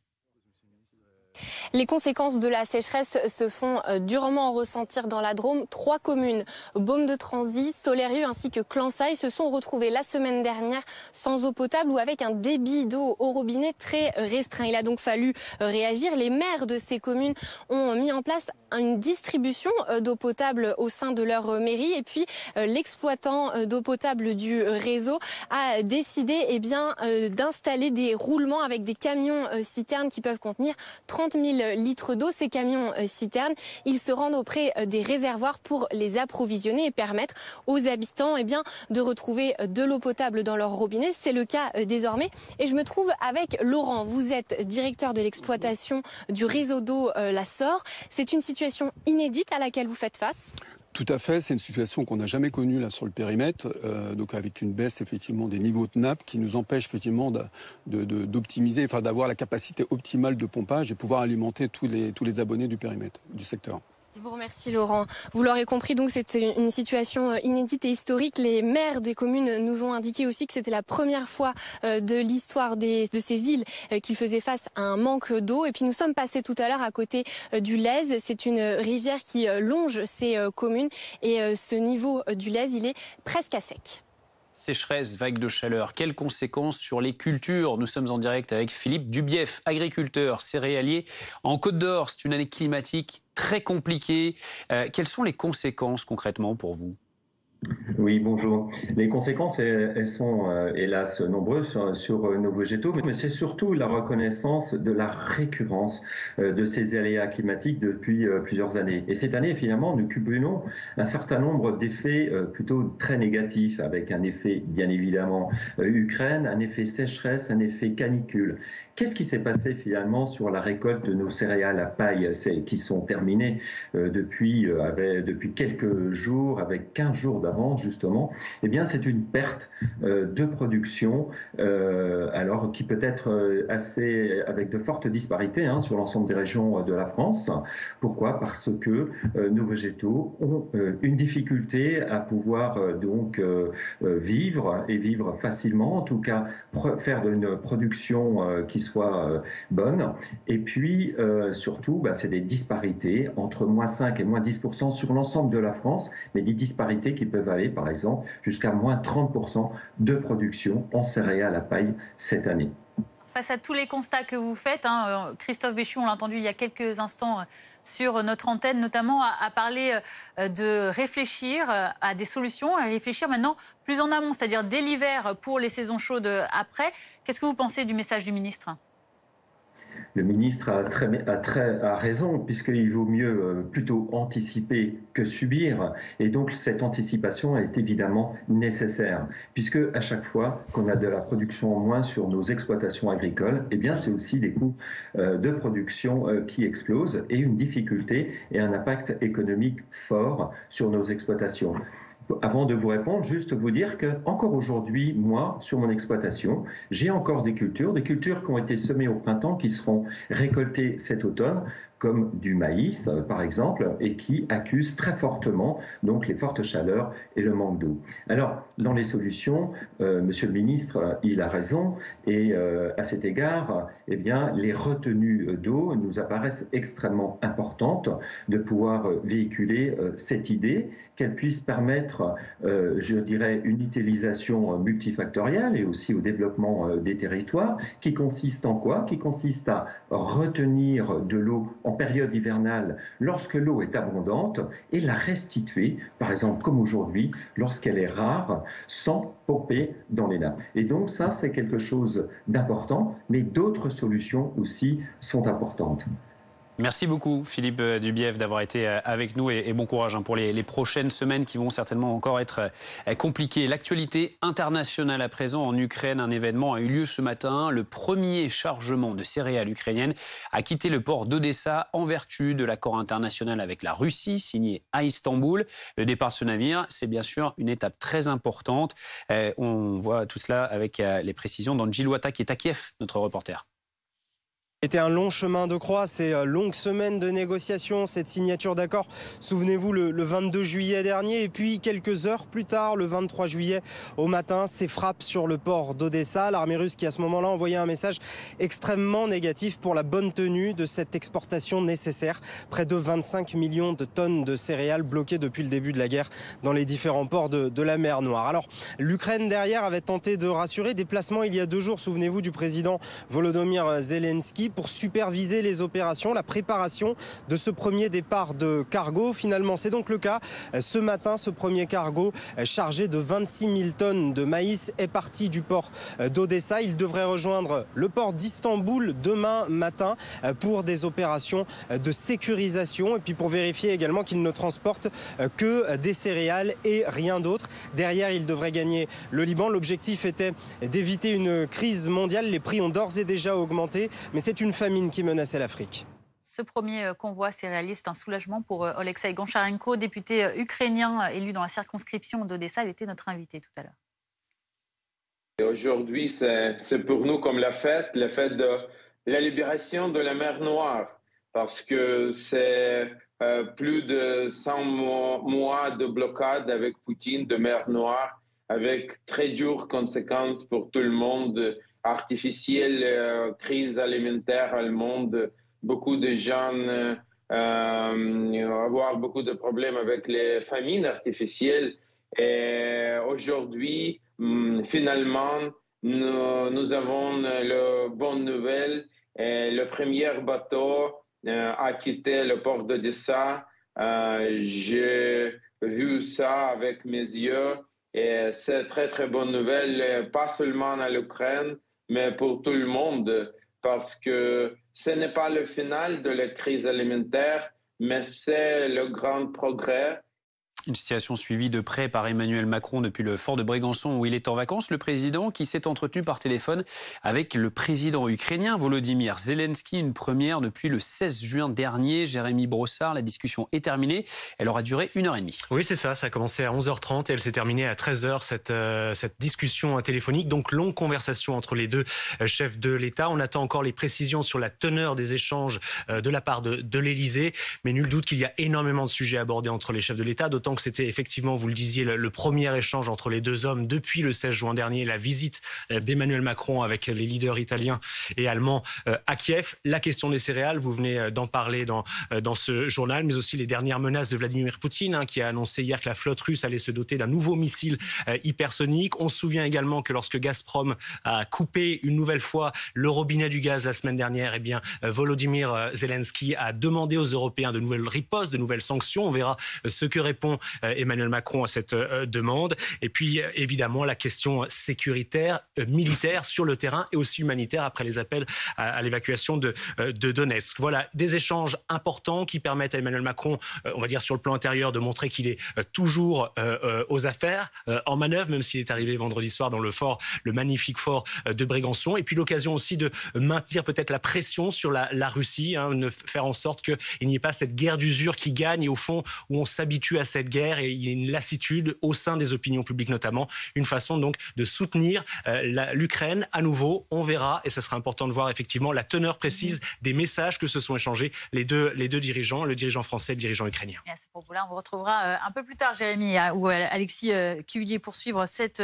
Les conséquences de la sécheresse se font durement ressentir dans la Drôme. 3 communes, Beaume-de-Tranzy, Solérieux ainsi que Clansaille, se sont retrouvées la semaine dernière sans eau potable ou avec un débit d'eau au robinet très restreint. Il a donc fallu réagir. Les maires de ces communes ont mis en place une distribution d'eau potable au sein de leur mairie. Et puis l'exploitant d'eau potable du réseau a décidé d'installer des roulements avec des camions citernes qui peuvent contenir 30 000 litres d'eau. Ces camions citernes, ils se rendent auprès des réservoirs pour les approvisionner et permettre aux habitants de retrouver de l'eau potable dans leur robinet. C'est le cas désormais. Et je me trouve avec Laurent. Vous êtes directeur de l'exploitation du réseau d'eau La Sore. C'est une situation inédite à laquelle vous faites face ? Tout à fait, c'est une situation qu'on n'a jamais connue là sur le périmètre, donc avec une baisse effectivement des niveaux de nappe qui nous empêche effectivement d'optimiser, d'avoir la capacité optimale de pompage et pouvoir alimenter tous les abonnés du périmètre, du secteur. Je vous remercie Laurent. Vous l'aurez compris, donc c'est une situation inédite et historique. Les maires des communes nous ont indiqué aussi que c'était la première fois de l'histoire de ces villes qui faisaient face à un manque d'eau. Et puis nous sommes passés tout à l'heure à côté du Lez. C'est une rivière qui longe ces communes et ce niveau du Lez, il est presque à sec. Sécheresse, vague de chaleur, quelles conséquences sur les cultures? Nous sommes en direct avec Philippe Dubief, agriculteur, céréalier en Côte d'Or. C'est une année climatique très compliquée. Quelles sont les conséquences concrètement pour vous? Oui, bonjour. Les conséquences, elles sont hélas nombreuses sur nos végétaux, mais c'est surtout la reconnaissance de la récurrence de ces aléas climatiques depuis plusieurs années. Et cette année, finalement, nous cumulons un certain nombre d'effets plutôt très négatifs, avec un effet, bien évidemment, Ukraine, un effet sécheresse, un effet canicule. Qu'est-ce qui s'est passé finalement sur la récolte de nos céréales à paille qui sont terminées depuis quelques jours, avec 15 jours d'avance justement? Eh bien, c'est une perte de production, alors qui peut être avec de fortes disparités sur l'ensemble des régions de la France. Pourquoi? Parce que nos végétaux ont une difficulté à pouvoir vivre et vivre facilement, en tout cas faire une production qui soit bonne. Et puis surtout, c'est des disparités entre moins 5 et moins 10% sur l'ensemble de la France, mais des disparités qui peuvent aller par exemple jusqu'à moins 30% de production en céréales à paille cette année. Face à tous les constats que vous faites, Christophe Béchu, on l'a entendu il y a quelques instants sur notre antenne, notamment à parler de réfléchir à des solutions, à réfléchir maintenant plus en amont, c'est-à-dire dès l'hiver pour les saisons chaudes après. Qu'est-ce que vous pensez du message du ministre ? Le ministre a raison, puisqu'il vaut mieux plutôt anticiper que subir. Et donc, cette anticipation est évidemment nécessaire, puisque à chaque fois qu'on a de la production en moins sur nos exploitations agricoles, eh bien, c'est aussi des coûts de production qui explosent et une difficulté et un impact économique fort sur nos exploitations. Avant de vous répondre, juste vous dire que encore aujourd'hui, moi, sur mon exploitation, j'ai encore des cultures qui ont été semées au printemps, qui seront récoltées cet automne, comme du maïs, par exemple, et qui accusent très fortement donc les fortes chaleurs et le manque d'eau. Alors, dans les solutions, Monsieur le ministre, il a raison, et à cet égard, eh bien, les retenues d'eau nous apparaissent extrêmement importantes de pouvoir véhiculer cette idée, qu'elle puisse permettre, je dirais, une utilisation multifactorielle et aussi au développement des territoires, qui consiste en quoi? Qui consiste à retenir de l'eau en période hivernale lorsque l'eau est abondante et la restituer, par exemple comme aujourd'hui, lorsqu'elle est rare, sans pomper dans les nappes. Et donc ça, c'est quelque chose d'important, mais d'autres solutions aussi sont importantes. Merci beaucoup Philippe Dubièvre d'avoir été avec nous et bon courage pour les prochaines semaines qui vont certainement encore être compliquées. L'actualité internationale à présent en Ukraine, un événement a eu lieu ce matin. Le premier chargement de céréales ukrainiennes a quitté le port d'Odessa en vertu de l'accord international avec la Russie signé à Istanbul. Le départ de ce navire, c'est bien sûr une étape très importante. On voit tout cela avec les précisions d'Angel Wata qui est à Kiev, notre reporter. C'était un long chemin de croix, ces longues semaines de négociations, cette signature d'accord, souvenez-vous, le 22 juillet dernier. Et puis quelques heures plus tard, le 23 juillet au matin, ces frappes sur le port d'Odessa. L'armée russe qui à ce moment-là envoyait un message extrêmement négatif pour la bonne tenue de cette exportation nécessaire. Près de 25 millions de tonnes de céréales bloquées depuis le début de la guerre dans les différents ports de la mer Noire. Alors l'Ukraine derrière avait tenté de rassurer. Déplacement il y a 2 jours, souvenez-vous, du président Volodymyr Zelensky pour superviser les opérations, la préparation de ce premier départ de cargo. Finalement, c'est donc le cas. Ce matin, ce premier cargo chargé de 26 000 tonnes de maïs est parti du port d'Odessa. Il devrait rejoindre le port d'Istanbul demain matin pour des opérations de sécurisation et puis pour vérifier également qu'il ne transporte que des céréales et rien d'autre. Derrière, il devrait gagner le Liban. L'objectif était d'éviter une crise mondiale. Les prix ont d'ores et déjà augmenté, mais c'est une famine qui menaçait l'Afrique. Ce premier convoi céréaliste, un soulagement pour Oleksiy Goncharenko, député ukrainien élu dans la circonscription d'Odessa. Il était notre invité tout à l'heure. Aujourd'hui, c'est pour nous comme la fête de la libération de la mer Noire, parce que c'est plus de 100 mois de blocade avec Poutine de mer Noire, avec très dures conséquences pour tout le monde. Artificielle, crise alimentaire allemande, beaucoup de jeunes avoir beaucoup de problèmes avec les famines artificielles. Et aujourd'hui, finalement, nous avons la bonne nouvelle. Et le premier bateau a quitté le port d'Odessa. J'ai vu ça avec mes yeux. Et c'est très, très bonne nouvelle, pas seulement à l'Ukraine, mais pour tout le monde, parce que ce n'est pas le final de la crise alimentaire, mais c'est le grand progrès. Une situation suivie de près par Emmanuel Macron depuis le fort de Brégançon où il est en vacances. Le président qui s'est entretenu par téléphone avec le président ukrainien Volodymyr Zelensky. Une première depuis le 16 juin dernier. Jérémy Brossard, la discussion est terminée. Elle aura duré 1h30. Oui, c'est ça. Ça a commencé à 11h30 et elle s'est terminée à 13h, cette discussion téléphonique. Donc, longue conversation entre les deux chefs de l'État. On attend encore les précisions sur la teneur des échanges de la part de l'Élysée. Mais nul doute qu'il y a énormément de sujets abordés entre les chefs de l'État, d'autant que c'était effectivement, vous le disiez, le premier échange entre les deux hommes depuis le 16 juin dernier, la visite d'Emmanuel Macron avec les leaders italiens et allemands à Kiev. La question des céréales, vous venez d'en parler dans ce journal, mais aussi les dernières menaces de Vladimir Poutine, qui a annoncé hier que la flotte russe allait se doter d'un nouveau missile hypersonique. On se souvient également que lorsque Gazprom a coupé une nouvelle fois le robinet du gaz la semaine dernière, eh bien, Volodymyr Zelensky a demandé aux Européens de nouvelles ripostes, de nouvelles sanctions. On verra ce que répond Emmanuel Macron à cette demande. Et puis, évidemment, la question sécuritaire, militaire sur le terrain et aussi humanitaire après les appels à l'évacuation de Donetsk. Voilà, des échanges importants qui permettent à Emmanuel Macron, on va dire sur le plan intérieur, de montrer qu'il est toujours aux affaires, en manœuvre, même s'il est arrivé vendredi soir dans le magnifique fort de Brégançon. Et puis l'occasion aussi de maintenir peut-être la pression sur la Russie, de faire en sorte qu'il n'y ait pas cette guerre d'usure qui gagne et au fond où on s'habitue à cette guerre et il y a une lassitude au sein des opinions publiques notamment. Une façon donc de soutenir l'Ukraine à nouveau. On verra et ça sera important de voir effectivement la teneur précise des messages que se sont échangés les deux dirigeants, le dirigeant français et le dirigeant ukrainien. Et à ce propos-là, on vous retrouvera un peu plus tard, Jérémy, ou Alexis Cuvillier, pour suivre cette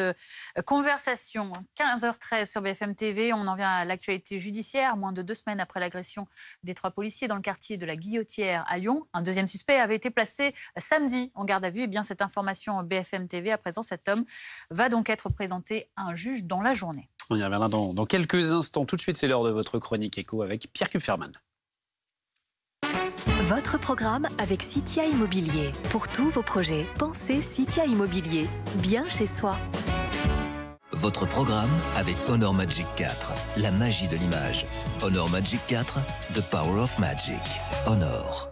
conversation. 15h13 sur BFM TV, on en vient à l'actualité judiciaire. Moins de 2 semaines après l'agression des 3 policiers dans le quartier de la Guillotière à Lyon, un deuxième suspect avait été placé samedi en garde à vue. Et bien cette information BFM TV, à présent, cet homme va donc être présenté à un juge dans la journée. On y reviendra dans quelques instants. Tout de suite, c'est l'heure de votre chronique éco avec Pierre Kupferman. Votre programme avec Citia Immobilier. Pour tous vos projets, pensez Citia Immobilier. Bien chez soi. Votre programme avec Honor Magic 4, la magie de l'image. Honor Magic 4, The Power of Magic. Honor.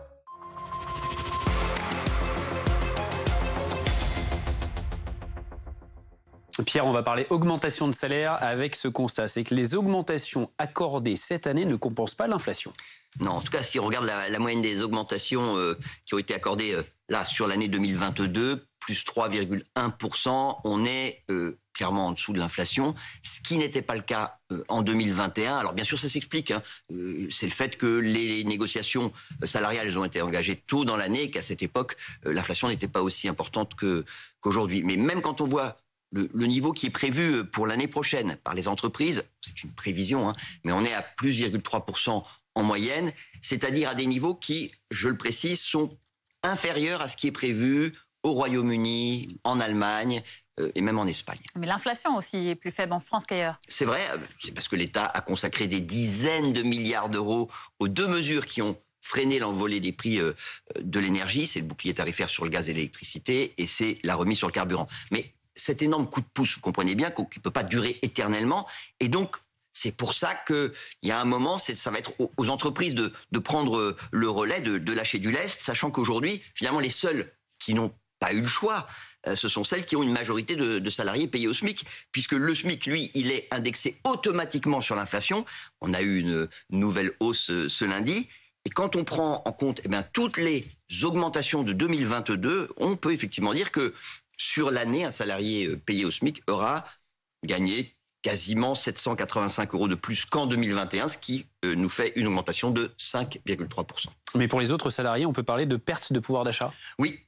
Pierre, on va parler augmentation de salaire avec ce constat, c'est que les augmentations accordées cette année ne compensent pas l'inflation. Non, en tout cas, si on regarde la moyenne des augmentations qui ont été accordées là sur l'année 2022, plus 3,1%, on est clairement en dessous de l'inflation, ce qui n'était pas le cas en 2021. Alors bien sûr, ça s'explique. C'est le fait que les négociations salariales elles ont été engagées tôt dans l'année et qu'à cette époque, l'inflation n'était pas aussi importante qu'aujourd'hui. Mais même quand on voit le niveau qui est prévu pour l'année prochaine par les entreprises, c'est une prévision, mais on est à plus 0,3% en moyenne, c'est-à-dire à des niveaux qui, je le précise, sont inférieurs à ce qui est prévu au Royaume-Uni, en Allemagne et même en Espagne. Mais l'inflation aussi est plus faible en France qu'ailleurs. C'est vrai, c'est parce que l'État a consacré des dizaines de milliards d'euros aux 2 mesures qui ont freiné l'envolée des prix de l'énergie. C'est le bouclier tarifaire sur le gaz et l'électricité et c'est la remise sur le carburant. Mais cet énorme coup de pouce, vous comprenez bien qu'il ne peut pas durer éternellement. Et donc, c'est pour ça qu'il y a un moment, ça va être aux entreprises de prendre le relais, de lâcher du lest, sachant qu'aujourd'hui, finalement, les seuls qui n'ont pas eu le choix, ce sont celles qui ont une majorité de salariés payés au SMIC, puisque le SMIC, lui, il est indexé automatiquement sur l'inflation. On a eu une nouvelle hausse ce lundi. Et quand on prend en compte toutes les augmentations de 2022, on peut effectivement dire que sur l'année, un salarié payé au SMIC aura gagné quasiment 785 € de plus qu'en 2021, ce qui nous fait une augmentation de 5,3%. Mais pour les autres salariés, on peut parler de perte de pouvoir d'achat ? Oui,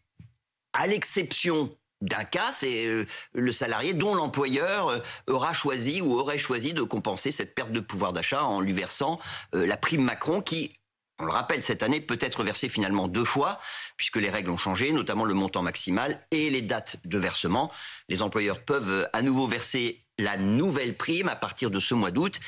à l'exception d'un cas, c'est le salarié dont l'employeur aura choisi ou aurait choisi de compenser cette perte de pouvoir d'achat en lui versant la prime Macron qui, on le rappelle, cette année peut être versée finalement 2 fois, puisque les règles ont changé, notamment le montant maximal et les dates de versement. Les employeurs peuvent à nouveau verser la nouvelle prime à partir de ce mois d'août.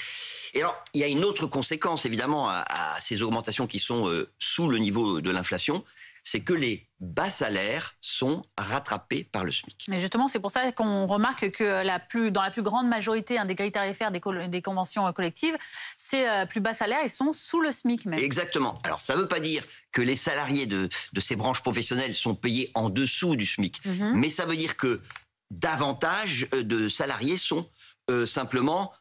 Et alors, il y a une autre conséquence, évidemment, à ces augmentations qui sont sous le niveau de l'inflation, c'est que les bas salaires sont rattrapés par le SMIC. Mais justement, c'est pour ça qu'on remarque que dans la plus grande majorité des grilles tarifaires des conventions collectives, ces plus bas salaires, ils sont sous le SMIC même. Exactement. Alors, ça ne veut pas dire que les salariés de ces branches professionnelles sont payés en dessous du SMIC, mais ça veut dire que davantage de salariés sont simplement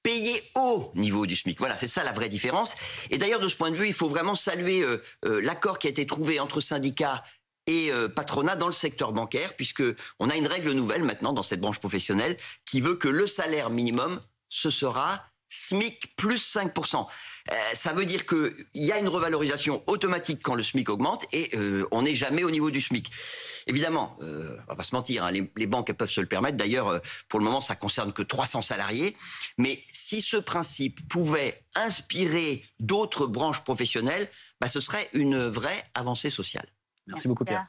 payés au niveau du SMIC. Voilà, c'est ça la vraie différence. Et d'ailleurs, de ce point de vue, il faut vraiment saluer l'accord qui a été trouvé entre syndicats et patronat dans le secteur bancaire, puisqu'on a une règle nouvelle maintenant dans cette branche professionnelle qui veut que le salaire minimum, ce sera SMIC plus 5%. Ça veut dire qu'il y a une revalorisation automatique quand le SMIC augmente et on n'est jamais au niveau du SMIC. Évidemment, on va pas se mentir, les banques peuvent se le permettre. D'ailleurs, pour le moment, ça concerne que 300 salariés. Mais si ce principe pouvait inspirer d'autres branches professionnelles, ce serait une vraie avancée sociale. Merci beaucoup, Pierre.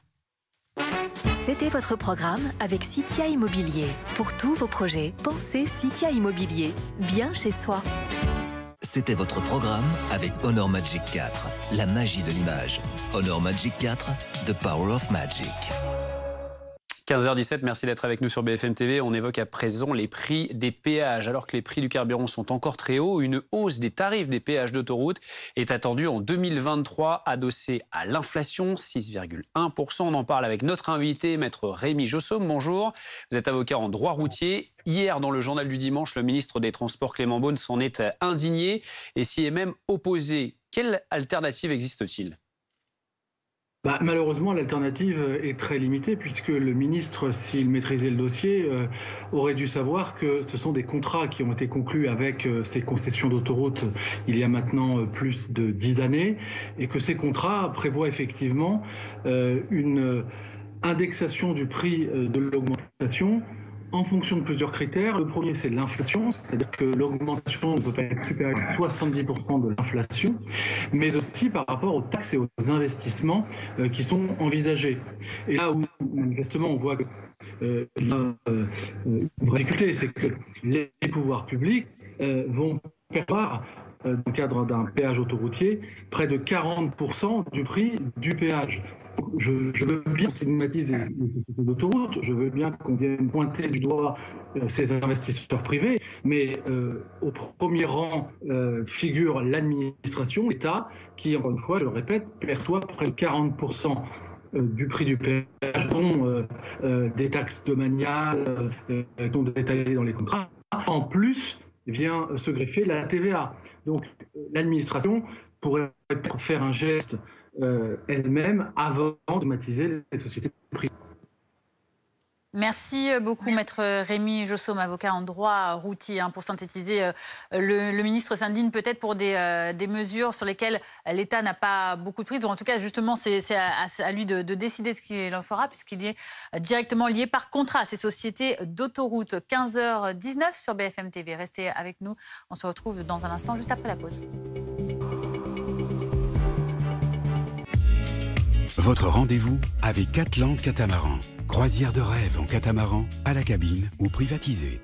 C'était votre programme avec Citia Immobilier. Pour tous vos projets, pensez Citia Immobilier. Bien chez soi. C'était votre programme avec Honor Magic 4, la magie de l'image. Honor Magic 4, The Power of Magic. 15h17, merci d'être avec nous sur BFM TV. On évoque à présent les prix des péages. Alors que les prix du carburant sont encore très hauts, une hausse des tarifs des péages d'autoroute est attendue en 2023, adossée à l'inflation, 6,1%. On en parle avec notre invité, maître Rémi Jossaume. Bonjour, vous êtes avocat en droit routier. Hier, dans le journal du dimanche, le ministre des Transports, Clément Beaune, s'en est indigné et s'y est même opposé. Quelle alternative existe-t-il ? Malheureusement, l'alternative est très limitée puisque le ministre, s'il maîtrisait le dossier, aurait dû savoir que ce sont des contrats qui ont été conclus avec ces concessions d'autoroutes il y a maintenant plus de 10 années et que ces contrats prévoient effectivement une indexation du prix de l'augmentation en fonction de plusieurs critères. Le premier, c'est l'inflation, c'est-à-dire que l'augmentation ne peut pas être supérieure à 70% de l'inflation, mais aussi par rapport aux taxes et aux investissements qui sont envisagés. Et là où, manifestement, on voit que une vraie difficulté, c'est que les pouvoirs publics vont préparer, dans le cadre d'un péage autoroutier, près de 40% du prix du péage. Je veux bien stigmatiser les sociétés d'autoroutes, je veux bien qu'on vienne pointer du doigt ces investisseurs privés, mais au premier rang figure l'administration, l'État, qui, encore une fois, je le répète, perçoit près de 40% du prix du péage, dont des taxes domaniales, dont détaillées dans les contrats. En plus, vient se greffer la TVA. Donc l'administration pourrait faire un geste elle-même avant d'automatiser les sociétés privées. Merci beaucoup, Maître Rémi Jossaume, avocat en droit routier. Pour synthétiser, le ministre s'indigne peut-être pour des mesures sur lesquelles l'État n'a pas beaucoup de prise. Ou en tout cas, justement, c'est à lui de décider ce qu'il en fera, puisqu'il est directement lié par contrat à ces sociétés d'autoroute. 15h19 sur BFM TV. Restez avec nous. On se retrouve dans un instant, juste après la pause. Votre rendez-vous avec Catland Catamaran. Croisière de rêve en catamaran, à la cabine ou privatisée.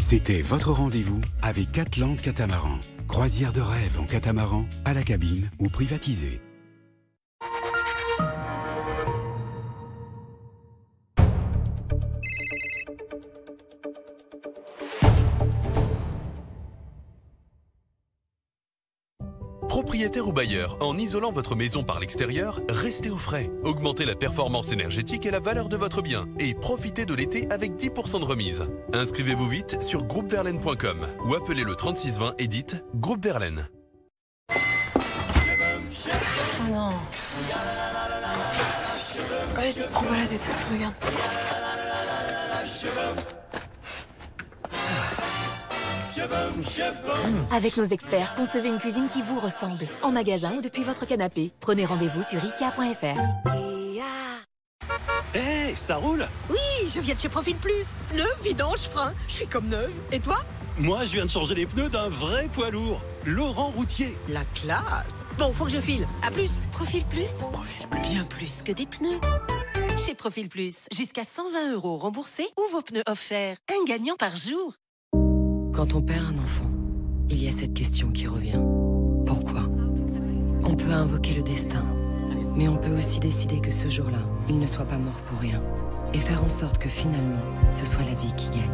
C'était votre rendez-vous avec Catland Catamaran. Croisière de rêve en catamaran, à la cabine ou privatisée. Propriétaire ou bailleur, en isolant votre maison par l'extérieur, restez au frais. Augmentez la performance énergétique et la valeur de votre bien. Et profitez de l'été avec 10% de remise. Inscrivez-vous vite sur groupeverlaine.com ou appelez le 3620 et dites Groupe Verlaine. Oh non. Vas-y, prends-moi la tête, regarde. Avec nos experts, concevez une cuisine qui vous ressemble. En magasin ou depuis votre canapé. Prenez rendez-vous sur IKEA.fr. Hé, ça roule? Oui, je viens de chez Profil Plus. Pneus, vidange, frein, je suis comme neuve. Et toi? Moi, je viens de changer les pneus d'un vrai poids lourd. Laurent Routier. La classe. Bon, faut que je file. À plus. Profil Plus. Bien plus que des pneus. Chez Profil Plus, jusqu'à 120 € remboursés ou vos pneus offerts. Un gagnant par jour. Quand on perd un enfant, il y a cette question qui revient. Pourquoi? On peut invoquer le destin, mais on peut aussi décider que ce jour-là, il ne soit pas mort pour rien. Et faire en sorte que finalement, ce soit la vie qui gagne.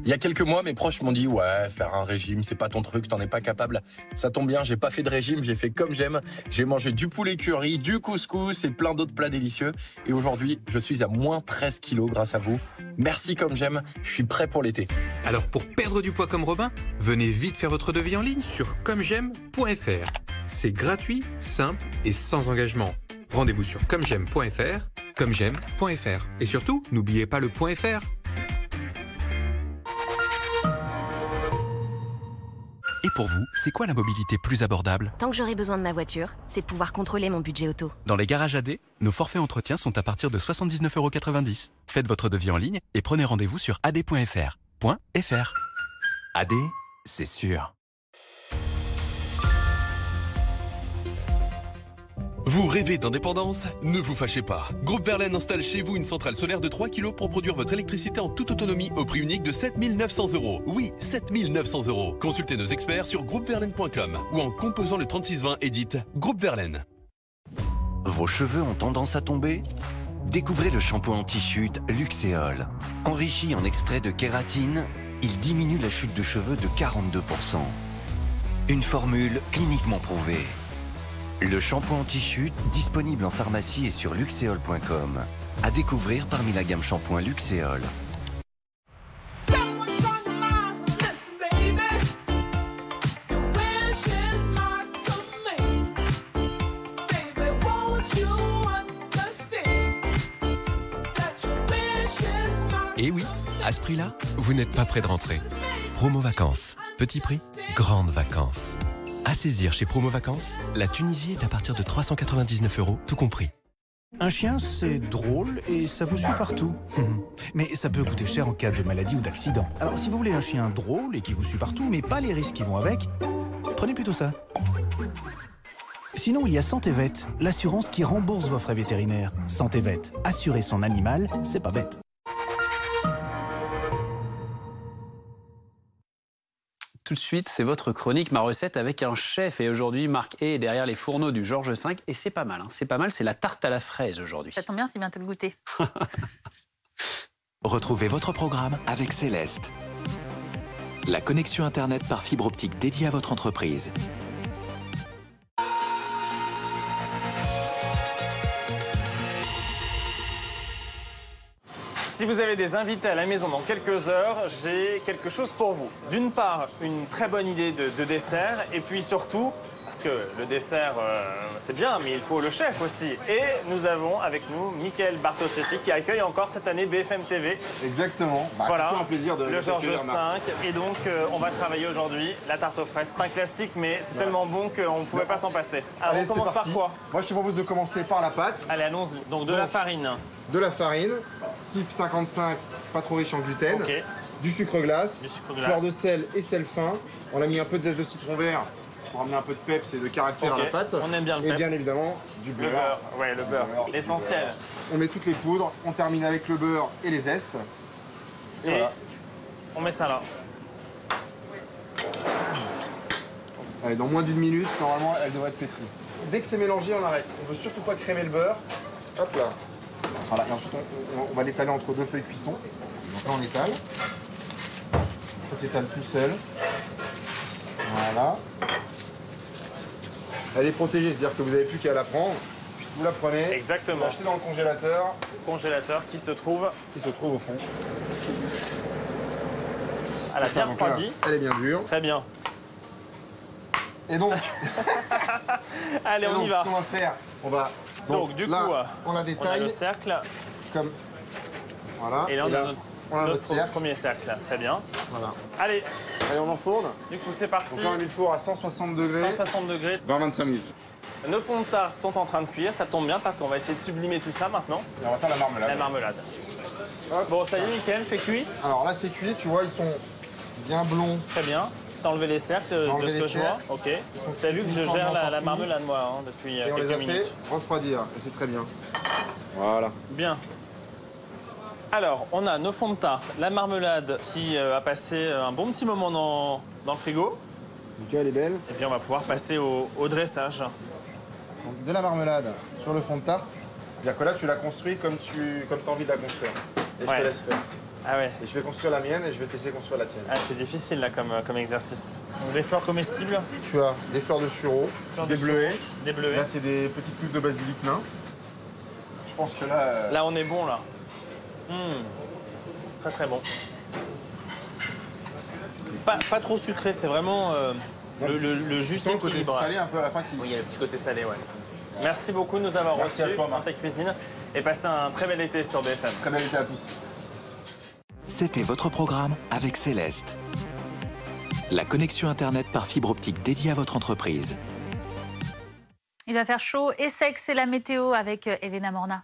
Il y a quelques mois, mes proches m'ont dit « Ouais, faire un régime, c'est pas ton truc, t'en es pas capable. » Ça tombe bien, j'ai pas fait de régime, j'ai fait comme j'aime. J'ai mangé du poulet curry, du couscous et plein d'autres plats délicieux. Et aujourd'hui, je suis à moins 13 kilos grâce à vous. Merci comme j'aime, je suis prêt pour l'été. Alors pour perdre du poids comme Robin, venez vite faire votre devis en ligne sur commej'aime.fr. C'est gratuit, simple et sans engagement. Rendez-vous sur commej'aime.fr, commej'aime.fr. Et surtout, n'oubliez pas le .fr. Et pour vous, c'est quoi la mobilité plus abordable? Tant que j'aurai besoin de ma voiture, c'est de pouvoir contrôler mon budget auto. Dans les garages AD, nos forfaits entretien sont à partir de 79,90 €. Faites votre devis en ligne et prenez rendez-vous sur ad.fr. AD, c'est sûr. Vous rêvez d'indépendance? Ne vous fâchez pas. Groupe Verlaine installe chez vous une centrale solaire de 3 kg pour produire votre électricité en toute autonomie au prix unique de 7 900 €. Oui, 7 900 €. Consultez nos experts sur groupeverlaine.com ou en composant le 3620 et dites Groupe Verlaine. Vos cheveux ont tendance à tomber? Découvrez le shampoing anti-chute Luxéol. Enrichi en extrait de kératine, il diminue la chute de cheveux de 42%. Une formule cliniquement prouvée. Le shampoing anti-chute, disponible en pharmacie et sur luxéol.com. À découvrir parmi la gamme shampoing Luxéol. Et oui, à ce prix-là, vous n'êtes pas près de rentrer. Promo Vacances. Petit prix, grandes vacances. À saisir chez Promo Vacances, la Tunisie est à partir de 399 €, tout compris. Un chien, c'est drôle et ça vous suit partout. Mais ça peut coûter cher en cas de maladie ou d'accident. Alors si vous voulez un chien drôle et qui vous suit partout, mais pas les risques qui vont avec, prenez plutôt ça. Sinon, il y a Santé Vet, l'assurance qui rembourse vos frais vétérinaires. Santé Vet, assurer son animal, c'est pas bête. Tout de suite, c'est votre chronique, ma recette avec un chef. Et aujourd'hui, Marc est derrière les fourneaux du Georges V. Et c'est pas mal, hein. C'est pas mal, c'est la tarte à la fraise aujourd'hui. Ça tombe bien, c'est bientôt le goûter. Retrouvez votre programme avec Céleste. La connexion Internet par fibre optique dédiée à votre entreprise. Si vous avez des invités à la maison dans quelques heures, j'ai quelque chose pour vous. D'une part, une très bonne idée de dessert, et puis surtout, parce que le dessert, c'est bien, mais il faut le chef aussi. Et nous avons avec nous Mickaël Bartocchetti qui accueille encore cette année BFM TV. Exactement. Voilà, c'est toujours un plaisir de le Georges V. Marc. Et donc, on va travailler aujourd'hui la tarte aux fraises. C'est un classique, mais c'est tellement bon qu'on ne pouvait pas s'en passer. Alors, Allez, on commence par quoi? Moi, je te propose de commencer par la pâte. Allez, allons-y. Donc, de la farine. De la farine, type 55, pas trop riche en gluten. Okay. Du sucre glace, fleur de glace. sel et sel fin. On a mis un peu de zeste de citron vert pour amener un peu de peps et de caractère à la pâte. On aime bien le et peps. bien évidemment, du beurre. Le beurre, ouais, le beurre, l'essentiel. On met toutes les poudres, on termine avec le beurre et les zestes. Et voilà. On met ça là. Allez, dans moins d'une minute, normalement, elle devrait être pétrie. Dès que c'est mélangé, on arrête. On ne veut surtout pas crémer le beurre. Hop là. Voilà, et ensuite on va l'étaler entre deux feuilles cuisson. Donc là on étale. Ça s'étale tout seul. Voilà. Elle est protégée, c'est-à-dire que vous n'avez plus qu'à la prendre. Puis vous la prenez. Exactement. Vous l'achetez dans le congélateur. Congélateur qui se trouve au fond. Elle a bien refroidi. Elle est bien dure. Très bien. Et donc, allez, on y va. Ce qu'on va faire, on va. Donc du là, coup, on a des tailles. On a le cercle. Comme. Voilà. Et là, on a notre cercle. premier cercle. Très bien. Voilà. Allez. Allez, on enfourne. Du coup, c'est parti. Donc là, on met le four à 160 degrés. 160 degrés. 20-25 minutes. Nos fonds de tarte sont en train de cuire. Ça tombe bien parce qu'on va essayer de sublimer tout ça maintenant. Et on va faire la marmelade. La marmelade. Bon, ça y est, Mickaël, c'est cuit. Alors là, c'est cuit. Tu vois, ils sont bien blonds. Très bien. T'as enlevé les cercles de ce que je vois. Ok. T'as vu que je gère la marmelade, moi, hein, depuis et on quelques les a minutes. fait refroidir. Et c'est très bien. Voilà. Bien. Alors, on a nos fonds de tarte, la marmelade qui a passé un bon petit moment dans le frigo. Donc elle est belle. Et puis on va pouvoir passer au dressage. Donc de la marmelade sur le fond de tarte. C'est-à-dire que là, tu la construis comme tu as envie de la construire. Et je te laisse faire. Ah ouais. Et je vais construire la mienne et je vais te laisser construire la tienne. Ah, c'est difficile là comme exercice. Donc, des fleurs comestibles. Tu as des fleurs de sureau, des bleuets. Des bleuets. Là, c'est des petites pousses de basilic nain. Je pense que là... Là, on est bon là. Très très bon. Pas trop sucré, c'est vraiment le juste équilibre. Le côté salé un peu à la fin. Oui, il y a le petit côté salé, ouais. Merci beaucoup de nous avoir reçus dans ta cuisine et passez un très bel été sur BFM. Très bel été à tous. C'était votre programme avec Céleste. la connexion Internet par fibre optique dédiée à votre entreprise. Il va faire chaud et sec, c'est la météo avec Elena Morna.